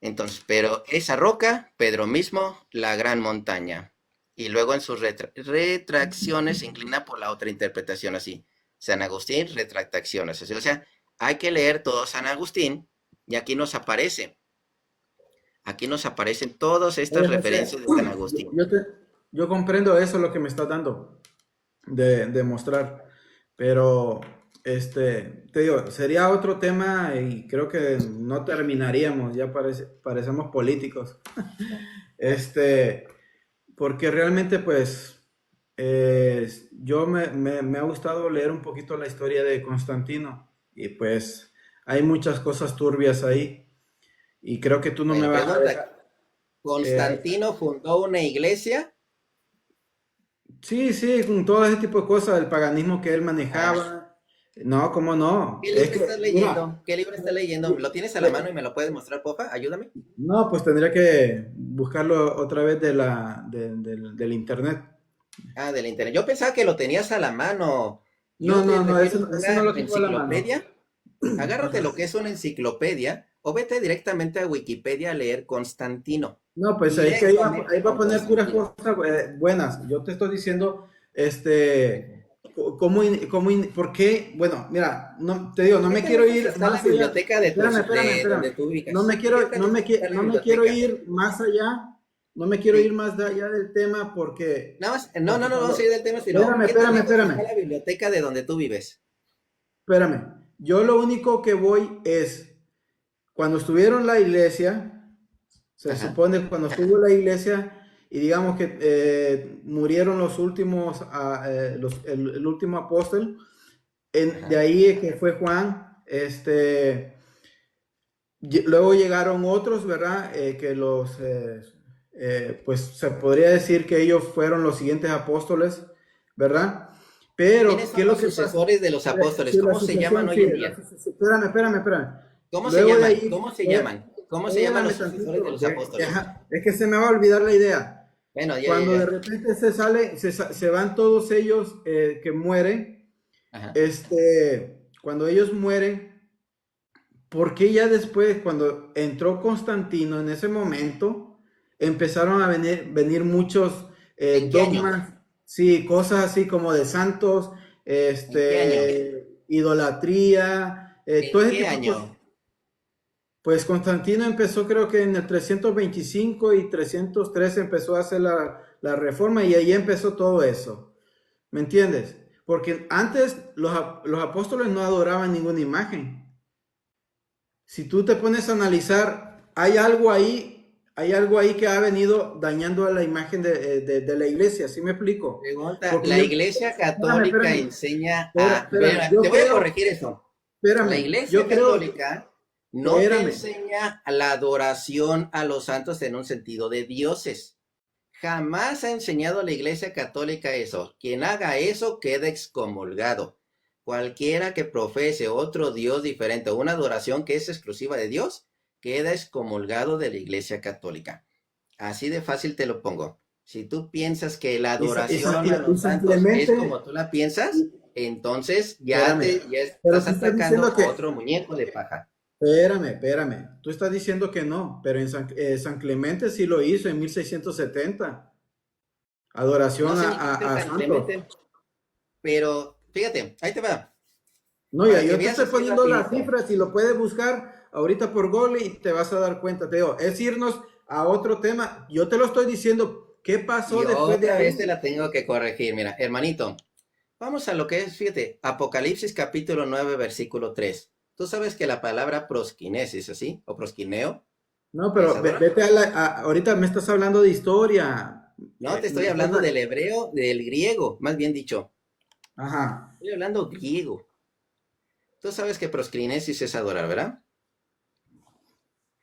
Entonces, pero esa roca, Pedro mismo, la gran montaña. Y luego en sus retracciones se inclina por la otra interpretación así. San Agustín, retractaciones. Así, o sea, hay que leer todo San Agustín y aquí nos aparecen todas estas Oye, José, referencias de San yo, Agustín. yo te- yo comprendo eso, lo que me estás dando de mostrar, pero te digo, sería otro tema y creo que no terminaríamos, ya parecemos políticos. Este, porque realmente pues me ha gustado leer un poquito la historia de Constantino y pues hay muchas cosas turbias ahí y creo que tú no me Bueno, vas a pregunta, dejar. eh, ¿Constantino fundó una iglesia? sí, sí, con todo ese tipo de cosas, el paganismo que él Ah, manejaba. No, cómo no. ¿qué Es libro que, estás mira, leyendo? ¿Qué libro estás leyendo? ¿Lo tienes a la mano y me lo puedes mostrar, porfa? Ayúdame. no, pues tendría que buscarlo otra vez del internet. Ah, del internet. Yo pensaba que lo tenías a la mano. Yo No, te no, no, refiero a ese no una lo tengo a la mano. enciclopedia. Agárrate Ajá. lo que es una enciclopedia o vete directamente a Wikipedia a leer Constantino. No, pues Y es que lees lo mismo ahí va a con poner puras Constantino. cosas buenas. Yo te estoy diciendo, ¿por qué? Bueno, mira, no, te digo, no ¿Qué me tan quiero lejos ir está la más allá. biblioteca Espérame, espérame, de donde espérame. tú ubicas? ¿Qué tan lejos está la No me quiero biblioteca? ir más allá. No me quiero ir Sí. más allá del tema Nada más, no porque vamos a ir cuando, del tema, sino ¿qué tan lejos está espérame. la biblioteca de donde tú vives? Espérame, yo lo único que voy es, cuando estuvieron la iglesia, se Ajá, supone cuando estuvo la iglesia y digamos que murieron los últimos, el último apóstol, de ajá. ahí que fue Juan, luego llegaron otros, ¿verdad? Pues se podría decir que ellos fueron los siguientes apóstoles, ¿verdad? ¿Quiénes Pero, ¿qué son es lo los que pasa? sucesores de los apóstoles? Sí, la ¿Cómo se llaman sucesión, hoy sí, en día? espérame. ¿Cómo se Luego de llaman? ahí, ¿Cómo se llaman? ¿Cómo se llaman espérame los sucesores de tantito, los apóstoles? ajá, es que se me va a olvidar la idea. Bueno, Cuando de ya. repente se van todos ellos que mueren, Ajá. cuando ellos mueren, ¿por qué ya después, cuando entró Constantino, en ese momento, empezaron a venir muchos ¿En qué año? dogmas, sí, cosas así como de santos, ¿En qué año? idolatría, todo ¿En ese qué tipo de cosas? año? Pues Constantino empezó creo que en el 325 y 303 empezó a hacer la reforma y ahí empezó todo eso. ¿Me entiendes? Porque antes los apóstoles no adoraban ninguna imagen. Si tú te pones a analizar, hay algo ahí que ha venido dañando a la imagen de la iglesia, ¿sí me explico? Pregunta, Porque ¿la yo, Iglesia Católica enseña a... Te yo voy a creo, corregir eso. La Iglesia yo creo, Católica no te espérame, enseña a la adoración a los santos en un sentido de dioses. Jamás ha enseñado la Iglesia Católica eso. Quien haga eso queda excomulgado. Cualquiera que profese otro Dios diferente o una adoración que es exclusiva de Dios, queda excomulgado de la Iglesia Católica. Así de fácil te lo pongo. Si tú piensas que la y, adoración a y los santos es simplemente, como tú la piensas, Entonces Espérame. ya Pero estás tú estás diciendo atacando que, otro muñeco de paja. espérame. Tú estás diciendo que no, pero en San Clemente sí lo hizo en 1670. No Adoración sé ni qué es el a San santos. Clemente, pero fíjate, ahí te va. No, ya, Para que yo te veas estoy así poniendo las rapidito. cifras y lo puedes buscar ahorita por Google y te vas a dar cuenta. Te digo, es irnos a otro tema. Yo te lo estoy diciendo. ¿Qué pasó Y después de otra vez te ahí? la tengo que corregir. Mira, hermanito, vamos a lo que es, fíjate, Apocalipsis capítulo 9 versículo 3. Tú sabes que la palabra prosquinesis, ¿así? O prosquineo, No, es pero adorar. vete ahorita me estás hablando de historia. No, te estoy Me estás hablando del hebreo, del griego, más bien dicho. Ajá. Estoy hablando griego. Tú sabes que prosquinesis es adorar, ¿verdad?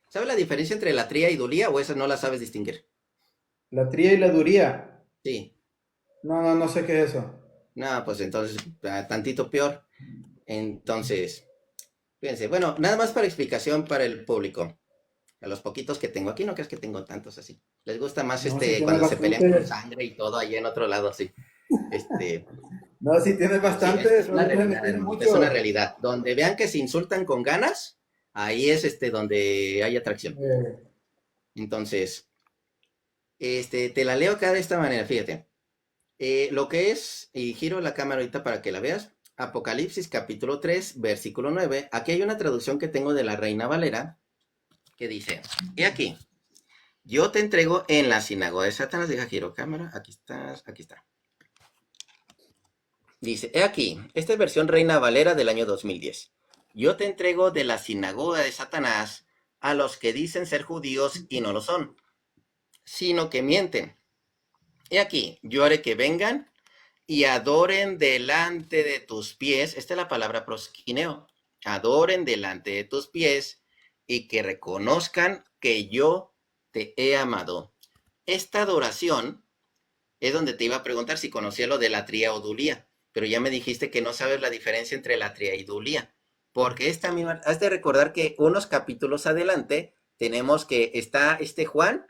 ¿Sabes la diferencia entre latría y dulía o esa no la sabes distinguir? La tría y la duría. Sí. No sé qué es eso. No, pues entonces, tantito peor. Entonces, fíjense, bueno, nada más para explicación para el público. A los poquitos que tengo aquí, no crees que tengo tantos así. Les gusta más No, si tienes cuando se pelean con bastante. sangre y todo allá en otro lado, así. Este, No, si tienes pero sí, bastante, es una solo puedes realidad, meter hermanito, es una mucho. realidad. Donde vean que se insultan con ganas, ahí es donde hay atracción. Eh, Entonces, te la leo acá de esta manera, fíjate. Lo que es, y giro la cámara ahorita para que la veas, Apocalipsis capítulo 3 versículo 9. Aquí hay una traducción que tengo de la Reina Valera que dice, he aquí, yo te entrego en la sinagoga de Satanás, deja giro cámara, aquí estás, aquí está. Dice, he aquí, esta es versión Reina Valera del año 2010. Yo te entrego de la sinagoga de Satanás a los que dicen ser judíos y no lo son, sino que mienten. He aquí, yo haré que vengan y adoren delante de tus pies. Esta es la palabra prosquineo. Adoren delante de tus pies y que reconozcan que yo te he amado. Esta adoración es donde te iba a preguntar si conocía lo de latría o dulía, pero ya me dijiste que no sabes la diferencia entre latría y dulía, porque esta misma, has de recordar que unos capítulos adelante tenemos que está Juan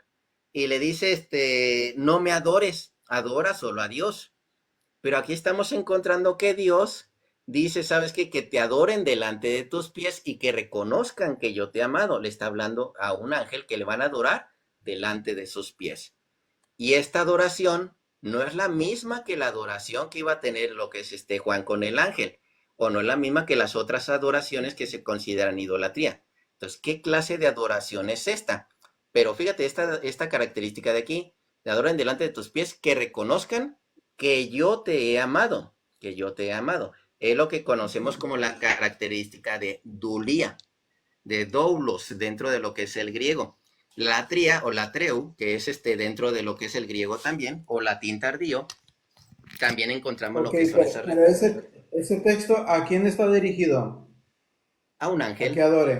y le dice, no me adores, adora solo a Dios. Pero aquí estamos encontrando que Dios dice, ¿sabes qué? Que te adoren delante de tus pies y que reconozcan que yo te he amado. Le está hablando a un ángel que le van a adorar delante de sus pies. Y esta adoración no es la misma que la adoración que iba a tener lo que es Juan con el ángel, o no es la misma que las otras adoraciones que se consideran idolatría. Entonces, ¿qué clase de adoración es esta? Pero fíjate esta característica de aquí, te adoran delante de tus pies, que reconozcan que yo te he amado, que yo te he amado. Es lo que conocemos como la característica de dulía, de doulos dentro de lo que es el griego. Latría o latreu, que es dentro de lo que es el griego también, o latín tardío, también encontramos ok, lo que son esas pero referencias. ese texto, ¿a quién está dirigido? A un A que ángel, adore.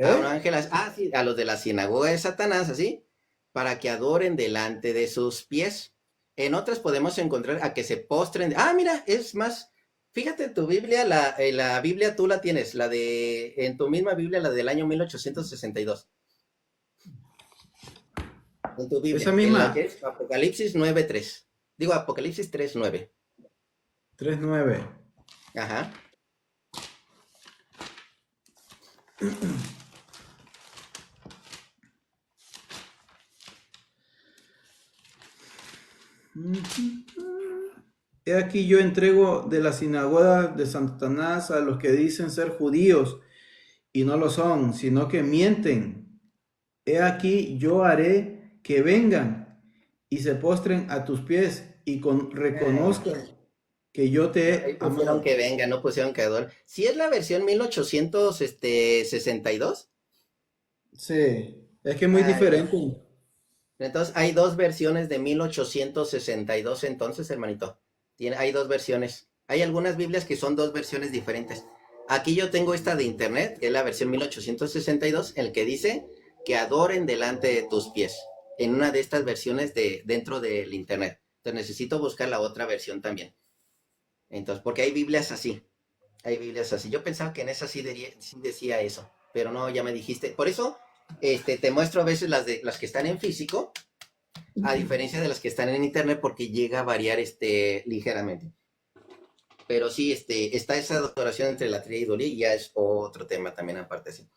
a un ¿Eh? ángel, sí, a los de la sinagoga de Satanás, así, para que adoren delante de sus pies. En otras podemos encontrar a que se postren. Ah, mira, es más, fíjate en tu Biblia, la Biblia tú la tienes, en tu misma Biblia, la del año 1862. En tu Esa Biblia, en la que misma, es Apocalipsis 9:3. Digo, Apocalipsis 3:9. 3:9. Ajá. He aquí yo entrego de la sinagoga de Satanás a los que dicen ser judíos y no lo son, sino que mienten. He aquí yo haré que vengan y se postren a tus pies y reconozcan que yo te No, ahí he pusieron amado. que venga, no pusieron que adore. Si es la versión 1862, Sí, es que es muy ah, diferente. entonces hay dos versiones de 1862, entonces, hermanito. Hay dos versiones. Hay algunas Biblias que son dos versiones diferentes. Aquí yo tengo esta de internet, que es la versión 1862, el que dice que adoren delante de tus pies. En una de estas versiones dentro del internet. Entonces necesito buscar la otra versión también. Entonces, porque hay Biblias así. Hay Biblias así. Yo pensaba que en esa sí decía eso, pero no, ya me dijiste. Por eso, te muestro a veces las que están en físico, a diferencia de las que están en internet, porque llega a variar ligeramente. Pero sí, está esa adoración entre la tría y ya es otro tema también aparte. Sí.